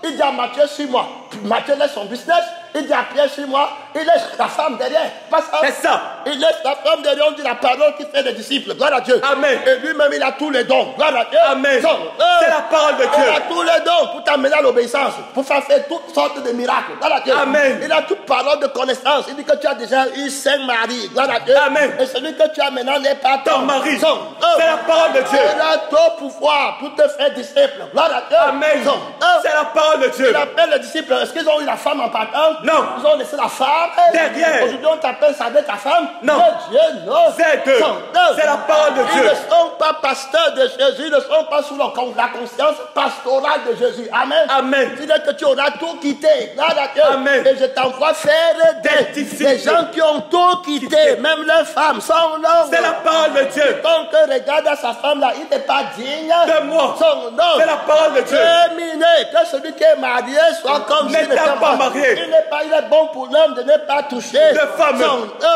Il dit à Matthieu, suis-moi. Matthieu laisse son business. Il dit à Pierre, suis-moi. Il laisse la femme derrière. Pas ça. C'est ça. Il laisse la femme derrière. On dit la parole qui fait des disciples. Gloire à Dieu. Amen. Et lui-même, il a tous les dons. Gloire à Dieu. Amen. C'est la parole de Dieu. Il a tous les dons pour t'amener à l'obéissance. Pour faire toutes sortes de miracles. Gloire à Dieu. Amen. Il a toute parole de connaissance. Il dit que tu as déjà eu 5 maris. Gloire à Dieu. Amen. Et celui que tu as maintenant n'est pas Ton mari. son. C'est la parole de Dieu. Il a tout pouvoir pour te faire disciple. Gloire à Dieu. Amen. Son. C'est la parole de Dieu. Il appelle les disciples. Est-ce qu'ils ont eu la femme en partant? Non. Ils ont laissé la femme derrière. Aujourd'hui, on t'appelle ça avec ta femme? Non. Mais Dieu, non. C'est la parole de Ils Dieu. ne sont pas pasteurs de Jésus. Ils ne sont pas sous la conscience pastorale de Jésus. Amen. Amen. C'est-à-dire que tu auras tout quitté. Gloire à Dieu. Amen. Et je t'envoie faire Des disciples. des gens qui ont tout quitté. Même leurs femmes. Son nom. C'est la parole de Dieu. Donc regarde à sa femme là. Il n'est pas digne De moi. Son nom. C'est la parole de Dieu. Terminé. Que celui qui est marié soit comme s'il n'était pas marié. Il est bon pour l'homme de ne pas toucher De femme.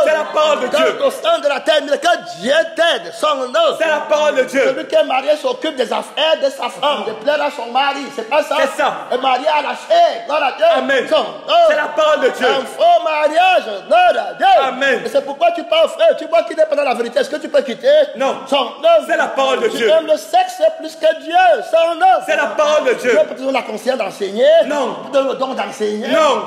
C'est la parole de Dieu. Au sein de la terre, que Dieu t'aide. Son nom. C'est la parole de Dieu. Celui qui est marié s'occupe des affaires de sa femme, de plaire à son mari. C'est pas ça. C'est ça. Le marié à la chair. Gloire à Dieu. Amen. Son nom. C'est la parole de Dieu. Un faux mariage. mariage, gloire à Dieu. Amen. Et c'est pourquoi tu parles, frère, tu vois qu'il n'est pas dans la vérité. Est-ce que tu peux quitter? Non. Son C'est la parole de Dieu. Tu aimes le sexe plus que Dieu. Son nom. C'est la parole de Dieu. Dieu peut te donner la conscience d'enseigner. Non. Peut te donner le don d'enseigner. Non.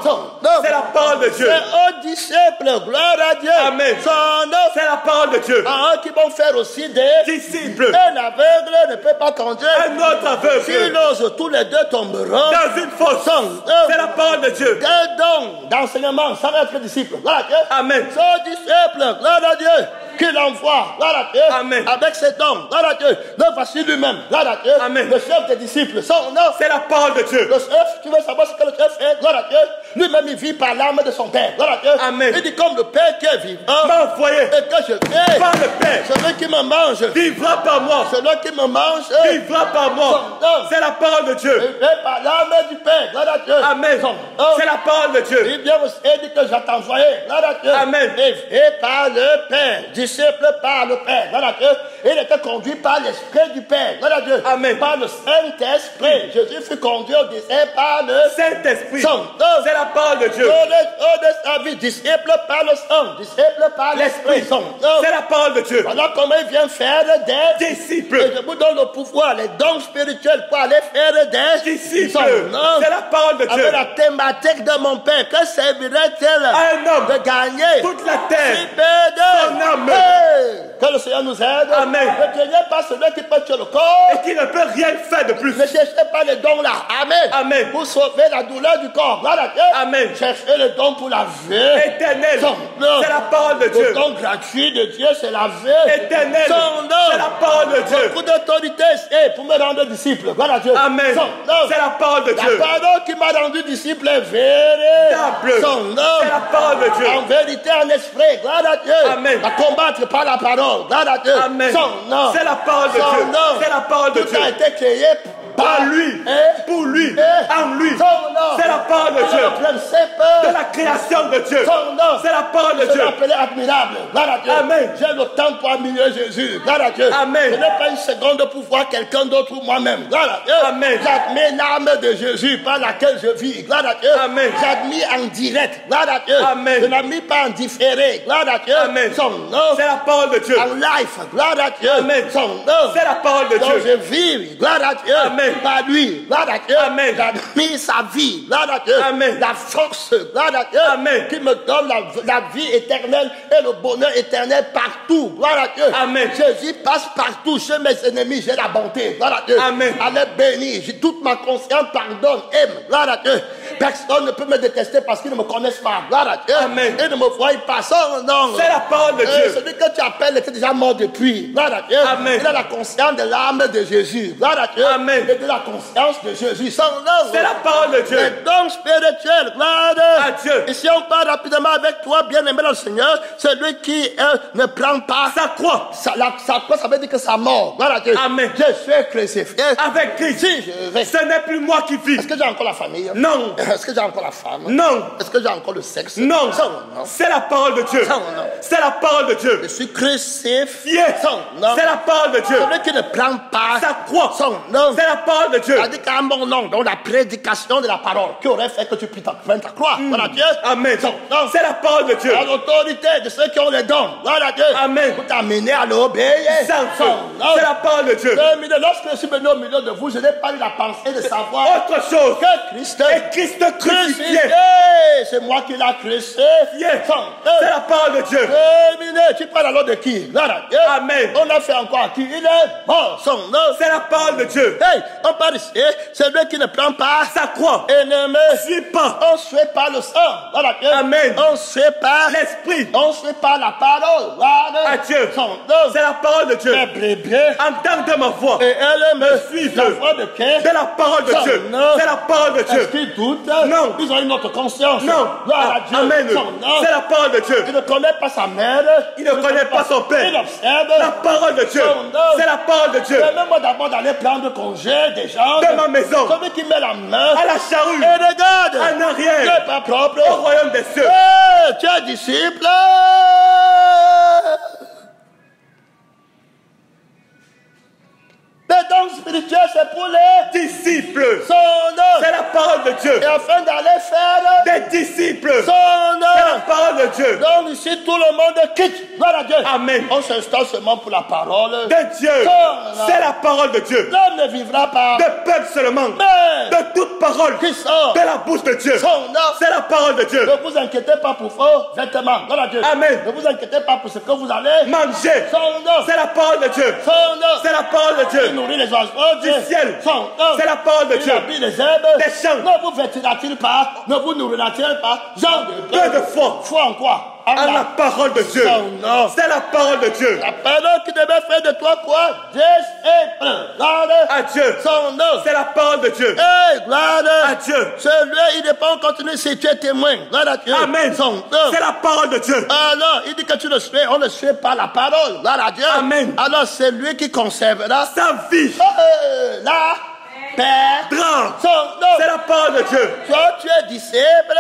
C'est la parole de Dieu. C'est aux disciples, gloire à Dieu. Amen. Son nom. C'est la parole de Dieu. À eux qui vont faire aussi des disciples. Un aveugle ne peut pas conduire. Un autre aveugle. S'ils osent, tous les deux tomberont dans une fosse. C'est la parole de Dieu. Quel don d'enseignement sans être disciple. Gloire à Dieu. Amen. Son disciple, gloire à Dieu, qu'il envoie, gloire à Dieu. Amen. Avec ses dons, gloire à Dieu. Le voici lui-même, gloire à Dieu. Amen. Le chef des disciples, son nom. C'est la parole de Dieu. Le chef, tu veux savoir ce que le chef fait, gloire à Dieu. Lui-même, il vit par l'âme de son Père, gloire à Dieu. Amen. Il dit comme le Père qui est vivant m'a envoyé et que je fais par le Père. Celui qui me mange vivra par moi. Celui qui me mange vivra par moi. C'est la parole de Dieu. Et par l'âme du Père, gloire à Dieu. Amen. C'est la parole de Dieu. Il vient aussi dit que je vais t'envoyer, gloire à Dieu. Amen. Et par le Père, disciple par le Père, gloire à Dieu. Il était conduit par l'Esprit du Père, gloire à Dieu. Amen. Par le Saint-Esprit. Jésus fut conduit au désert par le Saint-Esprit. C'est la parole de Dieu. De sa vie, disciple par le sang, disciple par l'Esprit. C'est la parole de Dieu. Voilà comment il vient faire des disciples. Et je vous donne le pouvoir, les dons spirituels pour aller faire des disciples. C'est la parole de Dieu. Avec la thématique de mon Père, que servirait-il à un homme de gagner toute la terre, son âme? Que le Seigneur nous aide. Amen. Ne craignez pas celui qui peut tuer le corps et qui ne peut rien faire de plus. Ne cherchez pas les dons là. Amen. Amen. Pour sauver la douleur du corps. Voilà. Amen. Cherchez les dons pour la vie éternelle. C'est la parole de Dieu. Le don gratuit de Dieu, c'est la vie éternelle. C'est la parole de Dieu. Beaucoup d'autorité pour me rendre disciple. Voilà Dieu. Amen. C'est la parole de Dieu. La parole qui m'a rendu disciple est véritable. C'est la parole de Dieu. En vérité, en esprit. Gloire à Dieu. Amen. À combattre par la parole. Gloire à Dieu. Amen. C'est la parole de Son Dieu. nom. C'est la parole de Dieu. Tout a été créé par lui, pour lui, en lui. C'est la parole de Dieu. De la création de Dieu. C'est la parole de Dieu. Je l'appelais admirable. Gloire à Dieu. Amen. J'ai le temps pour admirer Jésus. Gloire à Dieu. Amen. Je n'ai pas une seconde pour voir quelqu'un d'autre ou moi-même. Gloire à Dieu. Amen. J'admire l'âme de Jésus par laquelle je vis. Gloire à Dieu. Amen. J'admire en direct. Gloire à Dieu. Amen. Je n'admire pas en différé. Gloire à Dieu. Amen. Son nom. C'est la parole de Dieu. En life. Gloire à Dieu. Amen. Son nom. C'est la parole de Donc Dieu. je vis. Gloire à Dieu. Amen. Par lui. Gloire à Dieu. Amen. J'admire sa vie. Gloire à Dieu. Amen. La force. Gloire à Dieu. Amen. Qui me donne la vie éternelle et le bonheur éternel partout. Gloire à Dieu. Amen. Jésus passe partout. Chez mes ennemis, j'ai la bonté. Gloire à Dieu. Amen. Allez bénir. J'ai toute ma conscience pardonne. Aime. Gloire à Dieu. Personne ne peut me détester parce qu'ils ne me connaissent pas. Gloire à Dieu. Amen. Ils ne me voient pas. Son nom. C'est la parole de Dieu. Celui que tu appelles était déjà mort depuis. Gloire à Dieu. Amen. Il a la conscience de l'âme de Jésus. Gloire à Dieu. Amen. Et de la conscience de Jésus. Son nom. C'est la parole de Dieu. Les dons spirituels. Gloire à Dieu. Et si on parle rapidement avec toi, bien-aimé dans le Seigneur, celui qui ne prend pas sa croix. Sa croix, ça veut dire que sa mort. Gloire à Dieu. Amen. Je suis crucifié. Avec Christ. Si je vais. Ce n'est plus moi qui vis. Est-ce que j'ai encore la famille? Non. Est-ce que j'ai encore la femme? Non. Est-ce que j'ai encore le sexe? Non. C'est la parole de Dieu. C'est la parole de Dieu. Je suis crucifié. C'est la parole de Dieu. Celui qui ne prend pas sa croix. Son nom. C'est la parole de Dieu. C'est-à-dire qu'à mon nom, donc la prédication de la parole, qui aurait fait que tu pries ta croix. Voilà Dieu. Amen. C'est la parole de Dieu. À l'autorité de ceux qui ont les dons. Voilà Dieu. Amen. Pour t'amener à l'obéir. C'est la parole de Dieu. Lorsque je suis venu au milieu de vous, je n'ai pas eu la pensée de savoir autre chose que Christ est Christ crucifié. C'est moi qui l'ai crucifié. C'est la parole de Dieu. Terminé. Tu parles alors de qui? Voilà Dieu. Amen. On a fait encore à qui? Il est mort. Son nom. C'est la parole de Dieu. Hey, on parle ici. Celui qui ne prend pas sa croix et ne me suit pas. On suit par le sang. Voilà Dieu. Amen. On suit par l'esprit. On suit par la parole. Voilà. À Dieu. Son nom. C'est la parole de Dieu. Entends de ma voix. Et elle me suit. La voix de qui? De la parole de Dieu. C'est la parole de Dieu. Est-ce qu'ils doutent? Non. Ils ont une autre conscience. Non. Voilà Dieu. Amen. C'est la parole de Dieu. Il ne connaît pas sa mère. Il ne connaît pas son père. Il observe la parole de Dieu. C'est la parole de Dieu. Permets-moi d'abord d'aller prendre congé des gens. De ma maison. Celui qui met la main à la charrue. Et regarde. En arrière. Tu n'es pas propre. Au royaume des cieux. Tu es disciple. Les dons spirituels, c'est pour les disciples. Son nom. C'est la parole de Dieu. Et afin d'aller faire des disciples. Son nom. C'est la parole de Dieu. Donc ici, tout le monde quitte. Gloire à Dieu. Amen. On s'installe seulement pour la parole de Dieu. C'est la parole de Dieu. L'homme ne vivra pas de peuple seulement. Mais de toute parole qui sort de la bouche de Dieu. C'est la parole de Dieu. Ne vous inquiétez pas pour vos vêtements. Gloire à Dieu. Amen. Ne vous inquiétez pas pour ce que vous allez manger. C'est la parole de Dieu. C'est la parole de Dieu. Il nourrit les oiseaux du ciel. C'est la parole de Dieu. Il habille les herbes des champs. Ne vous vêtira-t-il pas? Ne vous nourrira-t-il pas? Genre de foi. Foi en quoi? À la parole de Dieu. C'est la parole de Dieu. La parole qui devait faire de toi quoi? Disciple. À Dieu. Son nom. C'est la parole de Dieu. Hey, gloire à Dieu. Celui, il n'est pas en continu si tu es témoin. Gloire à Dieu. Amen. C'est la parole de Dieu. Alors, il dit que tu le suis. On ne suit pas la parole. Gloire à Dieu. Amen. Alors, c'est lui qui conservera sa vie. La paix. C'est la parole de Dieu. Toi, tu es disciple.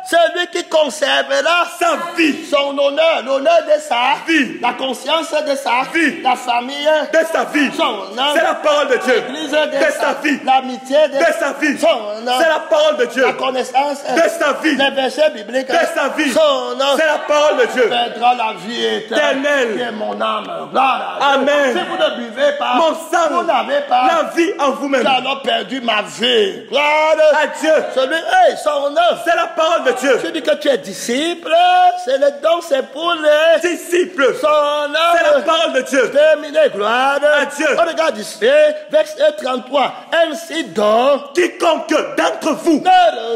Celui qui conservera sa vie, son honneur, l'honneur de sa vie, la conscience de sa vie, la famille de sa vie, c'est la parole de Dieu, l'église de sa vie, l'amitié de sa vie, c'est la parole de Dieu, la connaissance de sa vie, les versets bibliques de sa vie, c'est la parole de Dieu, perdra la vie éternelle, qui est mon âme. Amen. Si vous ne buvez pas, mon sang, vous n'avez pas la vie en vous-même. J'ai alors perdu ma vie. Gloire à Dieu. Celui, son nom, c'est la parole de Dieu. Tu dis que tu es disciple, c'est le don, c'est pour les disciples. Son nom, c'est la parole de Dieu. Terminé, gloire à Dieu. On regarde ici, verset 33. Ainsi donc, quiconque d'entre vous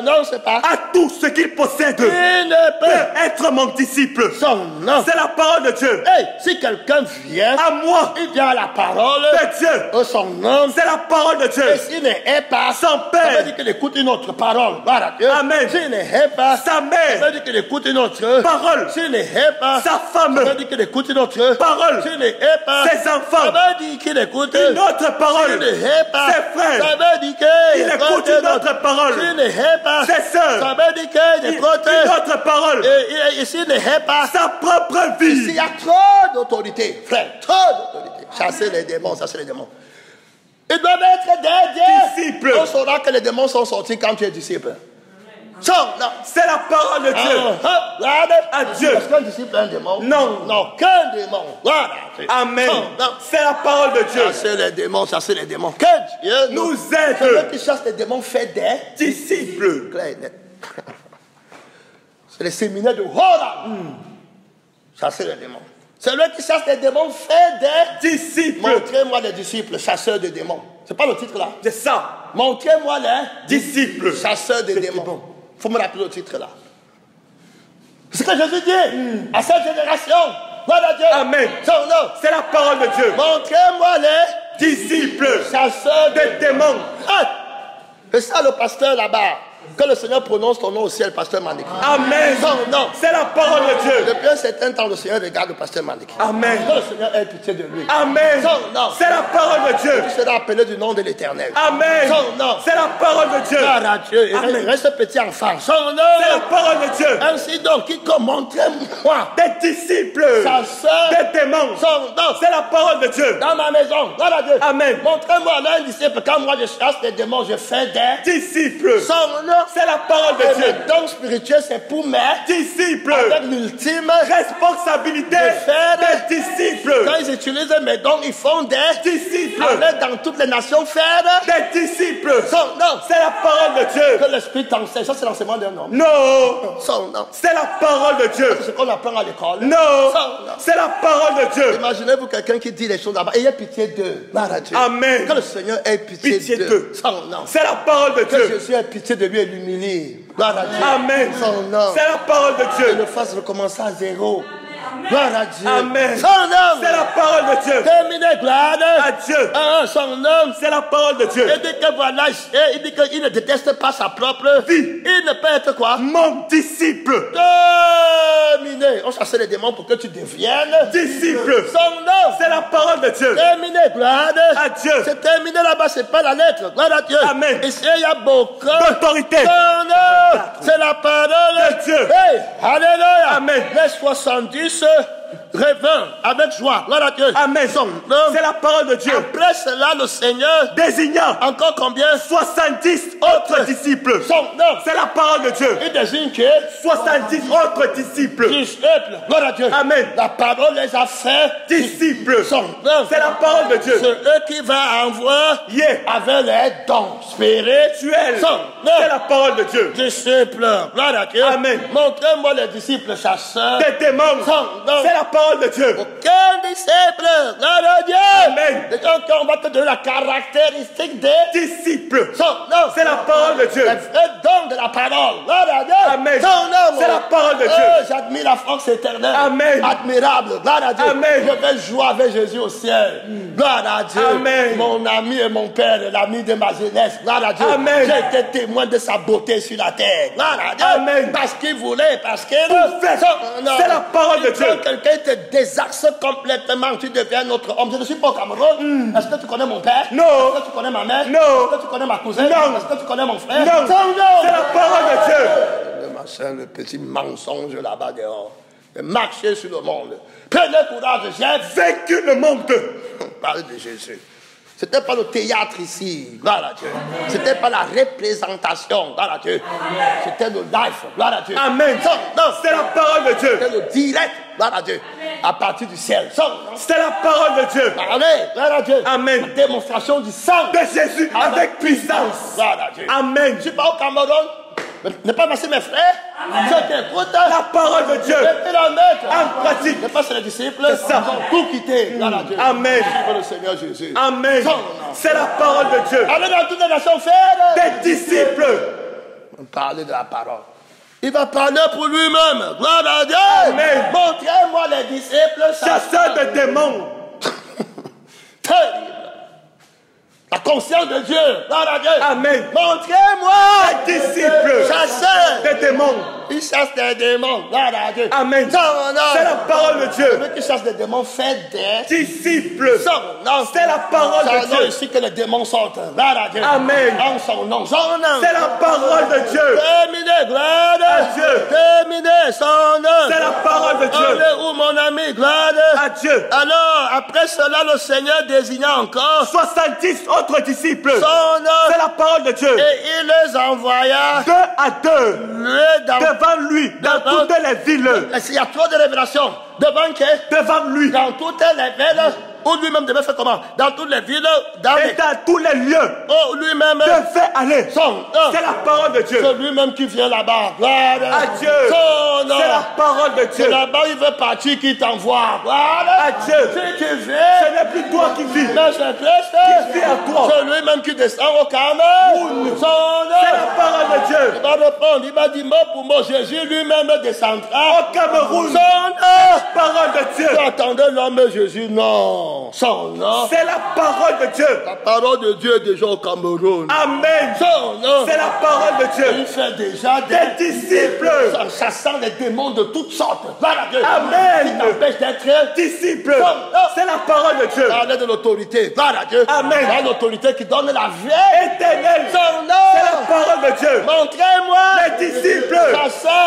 non, c'est pas à tout ce qu'il possède il ne peut être mon disciple. Son nom, c'est la parole de Dieu. Hey, si quelqu'un vient à moi, il vient à la parole de Dieu. Son nom, c'est la parole de Dieu. Et s'il n'est pas son père, ça veut dire qu'il écoute une autre parole. Gloire à Dieu. Amen. S'il n'est pas sa mère, ça veut dire qu'il écoute une autre parole. S'il n'est pas sa femme, ça veut dire qu'il écoute une autre parole. S'il n'est pas ses enfants, ça veut dire qu'il écoute une autre parole. S'il n'est pas ses frères, ça veut dire qu'il écoute une autre parole. S'il n'est pas ses sœurs, ça veut dire qu'il écoute une autre parole. Et s'il n'est pas sa propre vie. Il y a trop d'autorité, frère, trop d'autorité. Chasser les démons, chasser les démons. Ils doivent être des disciples. On saura que les démons sont sortis quand tu es disciple. C'est la parole de Dieu. À Dieu. Est-ce qu'un disciple est un démon? Non. Non, qu'un démon. Voilà. Amen. C'est la parole de Dieu. Chasser les démons, chasser les démons. Que Dieu nous aide. Celui qui chasse les démons fait des disciples. C'est le séminaire de Hora. Chasser les démons. Celui qui chasse les démons fait des disciples. Montrez-moi les disciples, chasseurs de démons. C'est pas le titre là. C'est ça. Montrez-moi les disciples, chasseurs de démons. Il faut me rappeler le titre là. C'est ce que Jésus dit à cette génération. Voilà Dieu. Amen. C'est la parole de Dieu. Montrez-moi les disciples, chasseurs de démons. C'est ça le pasteur là-bas. Que le Seigneur prononce ton nom au ciel, pasteur Maniki. Amen. Non. C'est la parole de Dieu. Depuis un certain temps, le Seigneur regarde le pasteur Maniki. Amen. Que le Seigneur ait pitié de lui. Amen. Non. C'est la parole de Dieu. Tu seras appelé du nom de l'Éternel. Amen. Non. C'est la parole de Dieu. Dieu. Il reste petit enfant. C'est la parole de Dieu. Ainsi donc, qui montrez-moi des disciples, des démons. C'est la parole de Dieu. Dans ma maison. Voilà Dieu. Amen. Montrez-moi un disciple. Quand moi je chasse des démons, je fais des disciples. C'est la parole de Dieu. Le don spirituel, c'est pour mes disciples. Avec l'ultime responsabilité de faire des disciples. Quand ils utilisent mes dons, ils font des disciples. Avec dans toutes les nations faire des disciples. Non. C'est la parole de Dieu. Que l'esprit t'enseigne. Ça, c'est l'enseignement d'un homme. Non. Non. C'est la parole de Dieu. C'est ce qu'on apprend à l'école. Non. C'est la parole de Dieu. Imaginez-vous quelqu'un qui dit les choses là-bas. Ayez pitié d'eux. Amen. Que le Seigneur ait pitié d'eux. C'est la parole de Dieu. Que Jésus ait pitié de lui et l'humilie. Amen. C'est la parole de Dieu. Et le fasse recommencer à zéro. Gloire à Dieu. Amen. Son nom. C'est la parole de Dieu. Terminé, gloire à Dieu. Son nom. C'est la parole de Dieu. Il dit que voilà, il dit qu'il ne déteste pas sa propre vie. Il ne peut être quoi? Mon disciple. Terminé. On chasse les démons pour que tu deviennes disciple. Son nom. C'est la parole de Dieu. Terminé, gloire à Dieu. C'est terminé là-bas, c'est pas la lettre. Gloire à Dieu. Amen. Ici, il y a beaucoup d'autorité. Son nom. C'est la parole de Dieu. Hey, alléluia. Amen. Les 70 revint avec joie. Gloire à Dieu. Amen. C'est la parole de Dieu. Après cela, le Seigneur désigna encore combien? 70 autres disciples. C'est la parole de Dieu. Il désigne que 70 autres disciples. Gloire à Dieu. Amen. La parole les a fait disciples. C'est la parole de Dieu. C'est eux qui vont envoyer avec les dons spirituels. C'est la parole de Dieu. Disciples. Gloire à Dieu. Amen. Montrez-moi les disciples chasseurs. Des démons. C'est la parole de Dieu. Aucun disciple. Gloire à Dieu. Amen. Donc on va te donner la caractéristique des disciples. C'est la parole de Dieu. Les vrais dons de la parole. Gloire à Dieu. Amen. C'est la parole de Dieu. J'admire la force éternelle. Amen. Admirable. Gloire à Dieu. Amen. Je vais jouer avec Jésus au ciel. Gloire à Dieu. Amen. Mon ami et mon père, l'ami de ma jeunesse. Gloire à Dieu. Amen. J'ai été témoin de sa beauté sur la terre. Gloire à Dieu. Amen. Parce qu'il voulait, parce que c'est la parole de Dieu. Quand quelqu'un te désaxe complètement, tu deviens notre homme. Je ne suis pas au Cameroun. Est-ce que tu connais mon père? Non. Est-ce que tu connais ma mère? Non. Est-ce que tu connais ma cousine? Non. Est-ce que tu connais mon frère? Non. C'est la parole de Dieu. Le machin, le petit mensonge là-bas dehors. De marcher sur le monde. Prenez courage, j'ai vaincu le monde. Parle de Jésus. C'était pas le théâtre ici, gloire à Dieu. C'était pas la représentation, gloire à Dieu. C'était le life, gloire à Dieu. Amen. Non, c'est la parole de Dieu. C'était le direct, gloire à Dieu. À partir du ciel. C'est la parole de Dieu. Allez, gloire à Dieu. Amen. La démonstration du sang de Jésus avec puissance. Gloire à Dieu. Amen. Je ne suis pas au Cameroun. Ne pas masser mes frères. Je t'écoute. La parole de Dieu. En pratique. Ne pas sur les disciples. C'est ça. Ils ont tout quitté. Gloire à Dieu. Amen. Pour le Seigneur Jésus. Amen. C'est la parole de Dieu. Allez dans toutes les nations, faire des disciples. On parle de la parole. Il va parler pour lui-même. Gloire à Dieu. Amen. Montrez-moi les disciples chasseurs de démons. Terrible. La conscience de Dieu. Gloire à Dieu. Amen. Montrez-moi les disciples chasseurs des démons. Ils chassent des démons. Gloire à Dieu. Amen. C'est la parole de Dieu. Celui qui chasse des démons fait des disciples. C'est la parole de Dieu. C'est ici que les démons sortent. Gloire à Dieu. Amen. En son nom. C'est la parole de Dieu. Terminé. Gloire à Dieu. Terminé. Son nom. C'est la parole de Dieu. Allez où mon ami? Gloire à Dieu. Alors, après cela, le Seigneur désigna encore 70 autres disciples. Son nom. C'est la parole de Dieu. Et il les envoya 2 à 2 devant lui dans toutes les villes. Il y a trop de révélations. Devant lui. Dans toutes les villes. Où lui-même devait faire comment? Dans toutes les villes. Dans tous les lieux. Oh, lui-même devait aller. C'est la parole de Dieu. C'est lui-même qui vient là-bas. Gloire à Dieu. C'est la parole de Dieu. C'est là-bas, il veut partir qui t'envoie. Gloire à Dieu. Si tu veux. Ce n'est plus toi qui vis. Mais c'est Christ qui vit à toi. C'est lui-même qui descend au Cameroun. C'est la parole de Dieu. Il va répondre. Il va dire mot pour mot. Jésus lui-même descendra au Cameroun. Son parole de Dieu. Tu attendais l'homme Jésus? Non. Son nom. C'est la parole de Dieu. La parole de Dieu est déjà au Cameroun. Amen. Son nom. C'est la parole de Dieu. Il fait déjà des disciples. En chassant les démons de toutes sortes. Amen. Qui t'empêche d'être disciple. C'est la parole de Dieu. Parler de l'autorité. Gloire à Dieu. Amen. C'est l'autorité qui donne la vie éternelle. Son nom. C'est la parole de Dieu. Montrez-moi les disciples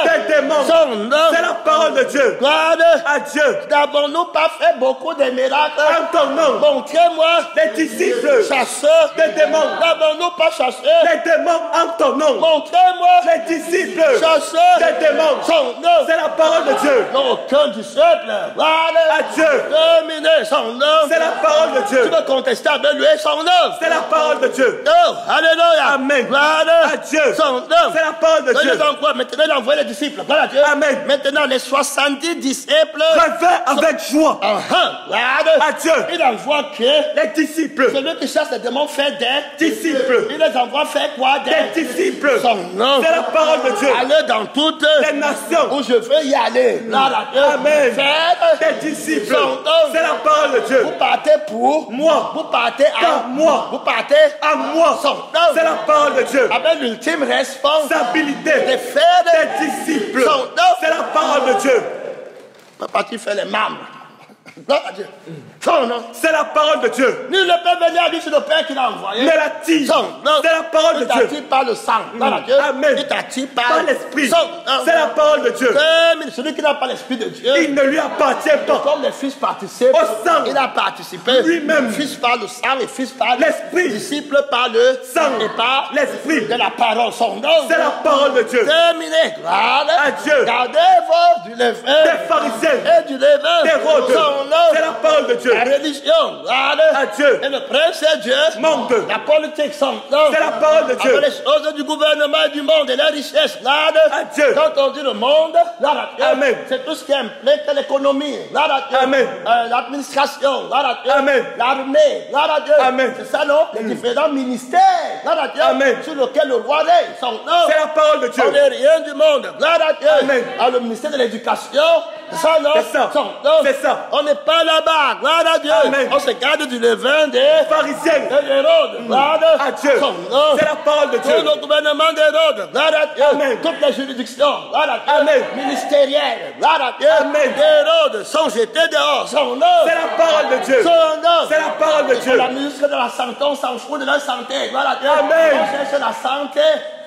des démons. Son nom. C'est la parole de Dieu. Gloire à Dieu. N'avons-nous pas fait beaucoup de miracles en ton nom? Montrez-moi les disciples chasseurs des démons. N'avons-nous pas chassé les démons en ton nom? Montrez-moi les disciples chasseurs des démons. Son nom. C'est la parole de Dieu. Non, aucun disciple. À Dieu. Terminé. Son nom. C'est la parole de Dieu. Tu veux contester avec lui son nom. C'est la parole de Dieu. Oh, alléluia. Amen. Gloire à Dieu. Son nom. C'est la parole de Dieu. Maintenant, il envoie les disciples. Gloire à Dieu. Amen. Maintenant, les 70 disciples reviennent avec joie. À Dieu. Il envoie que les disciples. Celui qui chasse les démons fait des disciples. Il les envoie faire quoi? Des disciples. Son nom. C'est la parole de Dieu. Aller dans toutes les nations où je veux y aller. Amen. Faire des disciples. C'est la parole de Dieu. Vous partez pour moi. Vous partez à moi. Vous partez à moi. C'est la parole de Dieu. Avec l'ultime responsabilité de faire des disciples. C'est la parole de Dieu. On va partir faire les membres. Gloire à Dieu. Son nom. C'est la parole de Dieu. Nul ne peut venir à lui, c'est le Père qui l'a envoyé. Mais l'attire. C'est la parole de Dieu. Il t'attire par le sang. Gloire à Dieu. Amen. Il t'attire par l'esprit. C'est la parole de Dieu. Celui qui n'a pas l'esprit de Dieu, il ne lui appartient pas. Comme les fils participent au sang, il a participé lui-même. Fils par le sang et fils par l'esprit. Disciple par le sang et par l'esprit de la parole. Son nom. C'est la parole de Dieu. Terminé. Gloire à Dieu. Gardez-vous du levain des pharisiens et du levain. d'Hérode. C'est la parole de Dieu. La religion. À Dieu. Et le prince c'est Dieu. Monde. La politique son nom. C'est la parole de Dieu. Les choses du gouvernement et du monde et la richesse. À Dieu. Quand on dit le monde, Amen. C'est tout ce qui implique l'économie. Amen. L'administration. Amen. L'armée. Amen. C'est ça, non? Les différents ministères. Amen. Sur lesquels le roi règne. Son nom. C'est la parole de Dieu. On n'est rien du monde. Amen. Le ministère de l'éducation. C'est ça, non? C'est ça. C'est ça. On n'est pas là-bas. Gloire à Dieu. Amen. On se garde du levain des pharisiens. D'Hérode. Gloire à Dieu. C'est la parole de Dieu. Tout le gouvernement d'Hérode. Gloire à Dieu. Amen. Toutes les juridictions. Gloire à Dieu. Amen. Ministérielles. Gloire à Dieu. Amen. D'Hérode sont jetés dehors. Son nom. C'est la parole de Dieu. Son nom. C'est la parole de Dieu. La ministre de la santé, on s'en fout de la santé. Gloire à Dieu. Amen. On cherche la santé.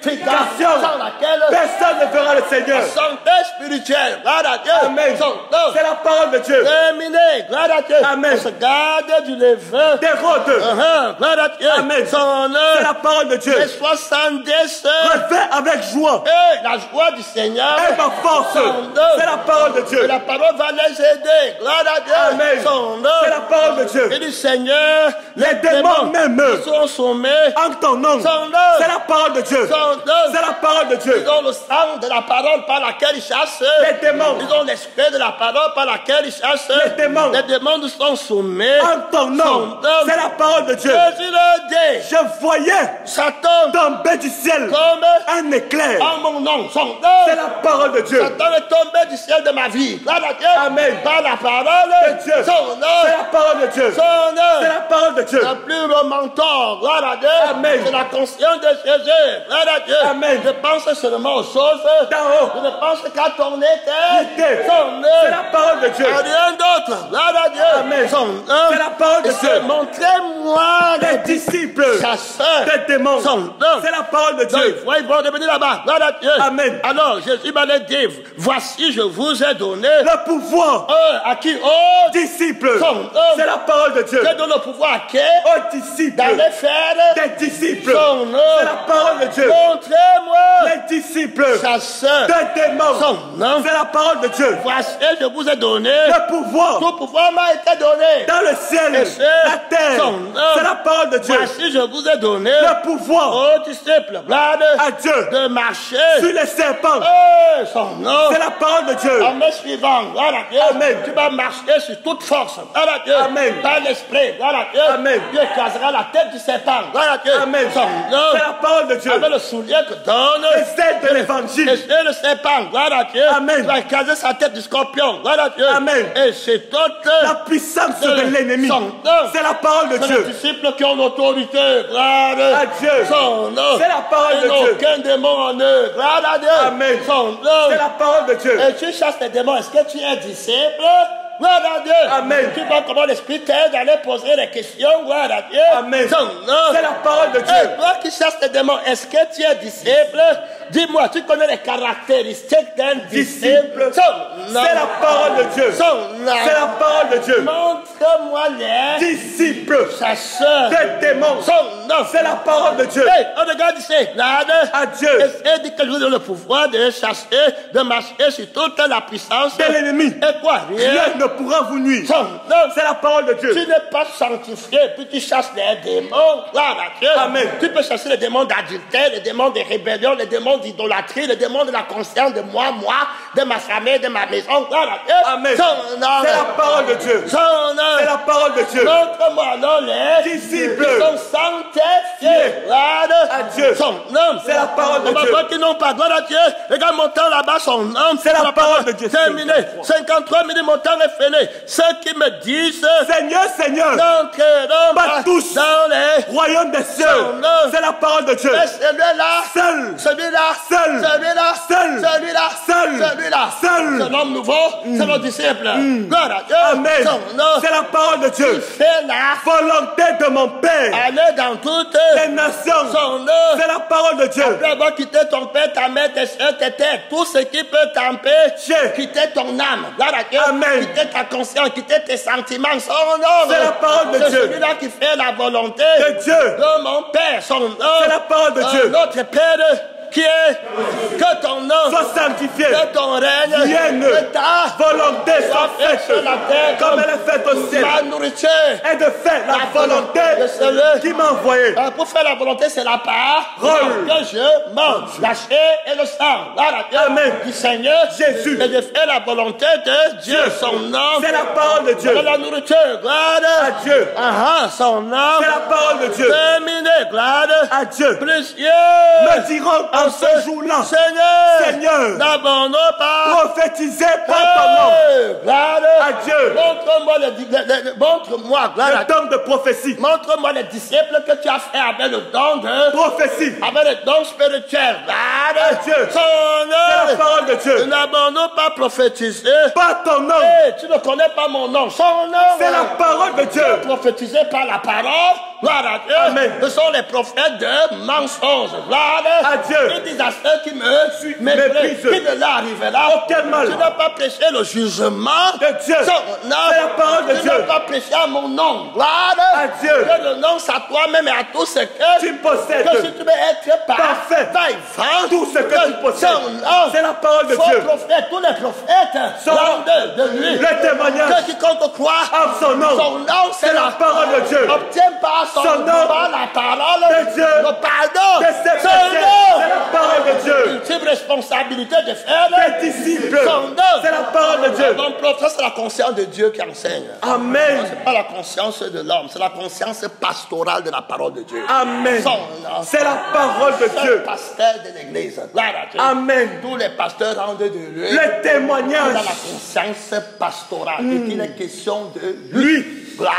Sans laquelle personne ne verra le Seigneur. La santé spirituelle. Gloire à Dieu. Amen. C'est la parole de Dieu. Terminé. Gloire à Dieu. Amen. On se garde du levain d'Hérode. Gloire à Dieu. Amen. C'est la parole de Dieu. Les 70 refait avec joie. Et la joie du Seigneur est ma force. C'est la parole de Dieu. Et la parole va les aider. Gloire à Dieu. Amen. C'est la parole de Dieu. Et du Seigneur, les démons même sont sommés en ton nom. C'est la parole de Dieu. C'est la parole de Dieu. Ils ont le sang de la parole par laquelle ils chassent les démons. Ils ont l'esprit de la parole par laquelle ils chassent les démons. Les démons nous sont soumis en ton nom. C'est la parole de Dieu. Je voyais Satan tomber du ciel comme un éclair en mon nom. C'est la parole de Dieu. Satan est tombé du ciel de ma vie. Amen. Par la parole de Dieu. Son nom. C'est la parole de Dieu. Son nom. C'est la parole de Dieu. C'est plus mon mentor. Gloire à Dieu. Amen. C'est la conscience de Jésus. Gloire à Dieu. Amen. Je pense seulement aux choses d'en haut. Je ne pense qu'à ton éternité. Son nom. C'est la parole de Dieu. Rien d'autre. Gloire à Dieu. Amen. Son nom. C'est la parole de Dieu. Montrez-moi les disciples chasseurs des démons. Son nom. C'est la parole de Dieu. Ils vont devenir là-bas. Gloire à Dieu. Amen. Alors Jésus m'a dit, voici je vous ai donné le pouvoir. À qui? Aux disciples. C'est la parole de Dieu. Je donne le pouvoir à qui? Aux disciples. D'aller faire des disciples. Son nom. C'est la parole de Dieu. Montrez-moi les disciples chasseurs des démons. Son nom. C'est la parole de Dieu. Voici je vous ai donné le pouvoir. Tout pouvoir m'a été donné dans le ciel, la terre. C'est la parole de Dieu. Voici je vous ai donné le pouvoir aux disciples à Dieu de marcher sur les serpents. Son nom. C'est la parole de Dieu. En me suivant, Amen. Tu vas marcher sur toute force. Amen. Par l'esprit. Amen. Dieu écrasera la tête du serpent. Amen. C'est la parole de Dieu. Avec le soulier que donne. Et celle de l'évangile. Et le serpent. Amen. Tu vas écraser sa tête du scorpion. Amen. Et c'est toute la puissance de l'ennemi. C'est la parole de Dieu. Les disciples qui ont l'autorité. À Dieu. C'est la parole de Dieu. Aucun démon en eux. À Dieu. Amen. C'est la parole de Dieu. Et tu chasses les démons. Est-ce que tu es disciple? Gloire à Dieu. Amen. Tu vois comment l'Esprit t'aide à aller poser des questions. Gloire à Dieu. Amen. C'est la parole de Dieu. Et toi qui chasses les démons, est-ce que tu es disciple? Dis-moi, tu connais les caractéristiques d'un disciple? C'est la parole de Dieu. C'est la parole de Dieu. Montre-moi les disciples chasseurs des démons. C'est la parole de Dieu. Hey, on regarde ici. À Dieu. Et dit que je vous donne le pouvoir de chasser, de marcher sur toute la puissance de l'ennemi. Et quoi? Rien ne pourra vous nuire. C'est la parole de Dieu. Tu n'es pas sanctifié, puis tu chasses les démons. Gloire à Dieu. Amen. Tu peux chasser les démons d'adultère, les démons de rébellion, les démons d'idolâtrie, les démons de la conscience de moi, de ma famille, de ma maison. Gloire à Dieu. Amen. C'est la parole de Dieu. C'est la parole de Dieu. Montre-moi alors les disciples qui sont sanctifiés. Gloire à Dieu. Son nom. C'est la parole de Dieu. Qui n'ont pas gloire à Dieu. Regarde mon temps là-bas, son nom. C'est la parole de Dieu. Terminé. 53 minutes, mon temps est fini. Ceux qui me disent Seigneur, Seigneur, n'entreront pas tous dans les royaumes des cieux. C'est la parole de Dieu. Celui-là, seul celui-là seul, celui-là, seul, celui-là, seul, celui-là, seul. c'est l'homme nouveau, c'est le disciple. Gloire à Dieu. Amen. C'est la parole de Dieu. Il fait la Volonté de mon Père. aller dans toutes Les nations. son œuvre. C'est la parole de Dieu. Après avoir quitté ton père, ta mère, tes soeurs, tes terres, tout ce qui peut t'empêcher, quitter ton âme. Gloire à Dieu. Amen. Quitter ta conscience, quitter tes sentiments. Son œuvre. C'est la parole de C'est Dieu. celui-là qui fait la volonté De Dieu. de mon Père. Son œuvre. C'est la parole de Dieu. Notre Père qui est que ton nom Sois sanctifié. que ton règne, Vienne. que ta Volonté soit faite sur la terre comme elle est faite au ciel. ma nourriture. Et de faire la volonté de celui qui m'a envoyé. Pour faire la volonté, c'est la parole que je mange, la chair et le sang. Voilà, Amen. Du Seigneur Jésus. Et de faire la volonté de Dieu, son nom. C'est la parole de Dieu. C'est la nourriture, gloire À Dieu. son nom. C'est la parole de Dieu. Terminé, gloire À Dieu. précieux. Me diront en ce jour-là, Seigneur, n'abandonne pas. prophétisez par ton nom. Gloire À Dieu. Montre-moi, gloire à Le don de prophétie. montre-moi les disciples que tu as fait avec le don de Prophétie. avec le don spirituel. À Dieu. Son C'est la œuvre. parole de Dieu. N'abandonne pas prophétiser. Par ton nom. Hey, tu ne connais pas mon nom. Son nom. C'est la parole de Dieu. Prophétisé par la parole. Gloire à Dieu. Amen. Ce sont les prophètes de mensonges. Gloire À Dieu. Ils disent à ceux qui me méprisent, qui ne l'arrivera Aucun mal. Tu n'as pas prêché le jugement De Dieu. Son nom. C'est la parole de Tu Dieu. n'as pas prêché à mon nom. Gloire À Dieu. Je renonce à toi-même et à tout ce que Tu possèdes. que si tu veux être Parfait. vivant, Tout ce que tu possèdes. C'est la parole de Faux Dieu. prophètes, tous les prophètes Sont rendent de lui. le témoignage. Que quiconque croit En son nom. son nom, C'est la parole de Dieu. Obtient par son Son nom. par la parole De Dieu. le pardon. De ses Son péchés. nom. C'est la parole de Dieu. Ultime responsabilité de faire Tes disciples. son nom. C'est la parole de Dieu. Mon prof, ça c'est la conscience de Dieu qui enseigne. Amen. C'est pas la conscience de l'homme, c'est la conscience pastorale de la parole de Dieu. Amen. Son nom. C'est la parole de C'est le Dieu. pasteur de l'église. Gloire à Dieu. Amen. Tous les pasteurs rendent de lui. Le Dans témoignage. la conscience pastorale. Et qu'il est question de Lui. Gloire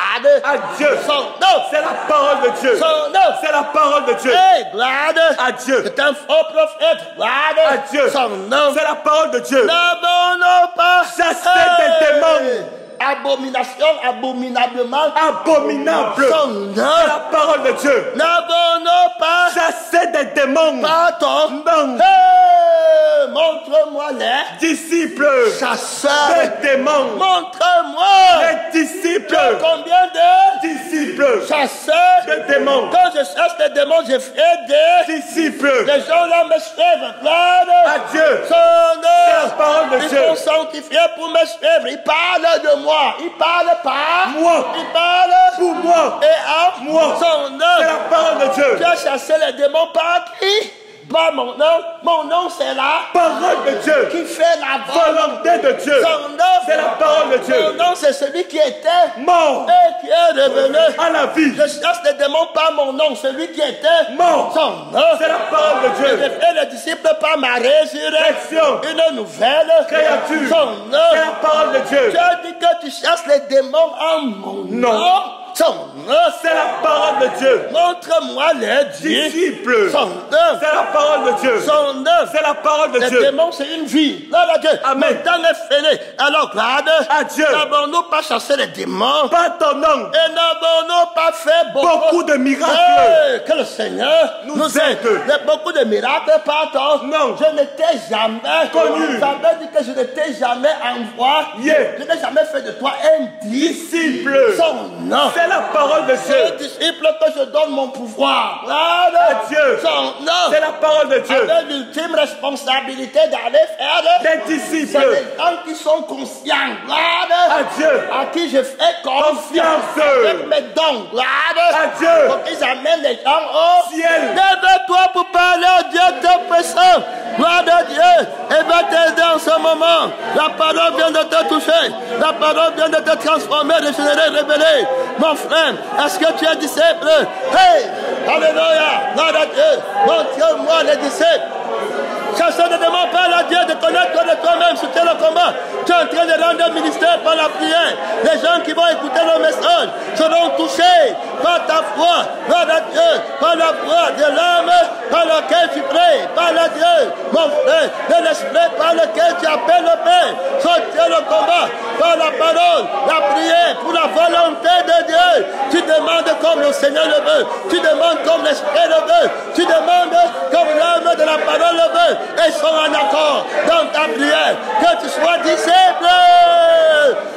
À Dieu. Son nom. C'est la parole de Dieu. Son nom. C'est la parole de Dieu. Hey, gloire À Dieu. C'est un faux prophète. Gloire À Dieu. Son nom. C'est la parole de Dieu. N'abandonne pas. Chassez des démons. Abomination, abominablement. Abominable. Son C'est nom. la parole de Dieu. N'abandonne pas. Chassez des démons. Pas ton Non. Hey, montre-moi les Disciples. chasseurs. Des démons. Montre-moi. Les disciples. Combien de Disciples. chasseurs. Des démons. Quand je chasse les démons, je fais des. Disciples. Les gens là me suivent. Gloire À Dieu. Son C'est la nom. parole de Ils Dieu. sont sanctifiés pour me suivre. Ils parlent de moi. Ils parlent pas. Moi. Ils parlent Pour moi. et à Moi. son C'est nom. la parole de Dieu. Tu as chassé les démons par qui? Par mon nom. Mon nom, c'est la Parole de Dieu. qui fait la Volonté de Dieu. Son nom, C'est la parole de Dieu. Son nom, c'est celui qui était Mort. et qui est revenu. À la vie. Je chasse les démons par mon nom, celui qui était Mort. Son nom. C'est la parole de Je Dieu. fais les disciples par ma résurrection. Une nouvelle Créature. Son nom. C'est la parole de Dieu. Tu as dit que tu chasses les démons en mon Non. nom. Son nom. C'est la parole de Dieu. Montre-moi les Disciples. Son nom. C'est la parole de Dieu. Son nom. C'est la parole de Les Dieu. démons, c'est une vie. Là, là, Dieu. Amen. Mon temps est fini. Alors, regarde. À Dieu. N'avons-nous pas chassé les démons? Par ton nom. Et n'avons-nous pas fait Beaucoup de miracles. Hey, que le Seigneur Nous aide. Beaucoup de miracles par ton Non. Je ne t'ai jamais Connu. Ça veut dire que je ne t'ai jamais envoyé. Je n'ai jamais fait de toi un Disciple. Son nom. C'est la parole de C'est Dieu. disciple que je donne mon pouvoir. À Dieu. Son nom. C'est la parole de Dieu. Avec l'ultime responsabilité d'aller faire Des c'est disciples. des gens qui sont conscients. À Dieu. À qui je fais confiance. Confiance. Avec mes dons. À Dieu. Donc ils amènent les gens au Ciel. Lève-toi pour parler à Dieu tes puissants. Gloire à Dieu. Et va t'aider en ce moment. La parole vient de te toucher. La parole vient de te transformer, régénérer, révéler. Mon frère, est-ce que tu es disciple? Hey! Alléluia! Gloire à Dieu. Montre-moi les disciples. Chasseur de démons, parle à Dieu de connaître de toi-même, soutiens le combat. Tu es en train de rendre un ministère par la prière. Les gens qui vont écouter nos messages seront touchés par ta foi, par la Dieu, par la foi de l'âme par laquelle tu pries, par la Dieu, mon frère, de l'esprit par lequel tu appelles le Père. Soutiens le combat par la parole, la prière pour la volonté de Dieu. Tu demandes comme le Seigneur le veut, tu demandes comme l'Esprit le veut, tu demandes comme l'âme de la parole le veut. Et sont en accord dans ta prière. Que tu sois disciple.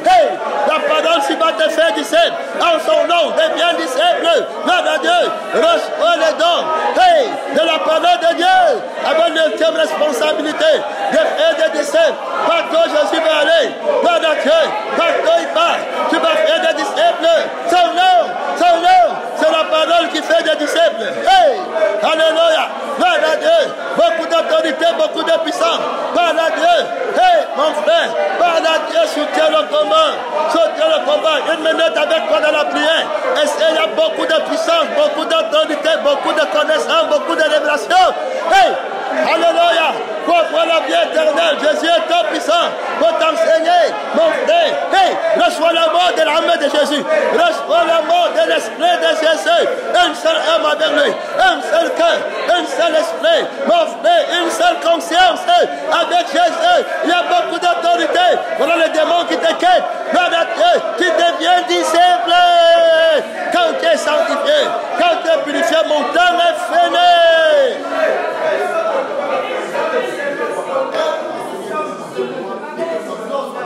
Hey, la parole s'il va te faire disciple. En son nom, deviens disciple. Gloire à Dieu. Reçois les dons. Hey, de la parole de Dieu. Avec une ultime responsabilité de faire des disciples. Partout Jésus va aller. Gloire à Dieu. Partout il part. Tu vas faire des disciples. Son nom. C'est la parole qui fait des disciples. Hey, alléluia. Gloire à Dieu. Beaucoup d'autorité, beaucoup de puissance. Parle à Dieu. Hey, mon frère. Parle à Dieu. Soutiens le combat. Soutiens le combat. Une minute avec toi dans la prière. Il y a beaucoup de puissance, beaucoup d'autorité, beaucoup de connaissances, beaucoup de révélations. Hey, alléluia. Pour voir la vie éternelle. Jésus est tout puissant. Pour t'enseigner, mon frère. Hey, reçois la mort de l'âme de Jésus. Reçois la mort de l'esprit de Jésus. Un seul homme avec lui. Un seul cœur. Un seul esprit. Mon frère, une seule conscience. Avec Jésus, il y a beaucoup d'autorité. Voilà les démons qui te quittent. Tu deviens disciple. Quand tu es sanctifié, quand tu es purifié, mon temps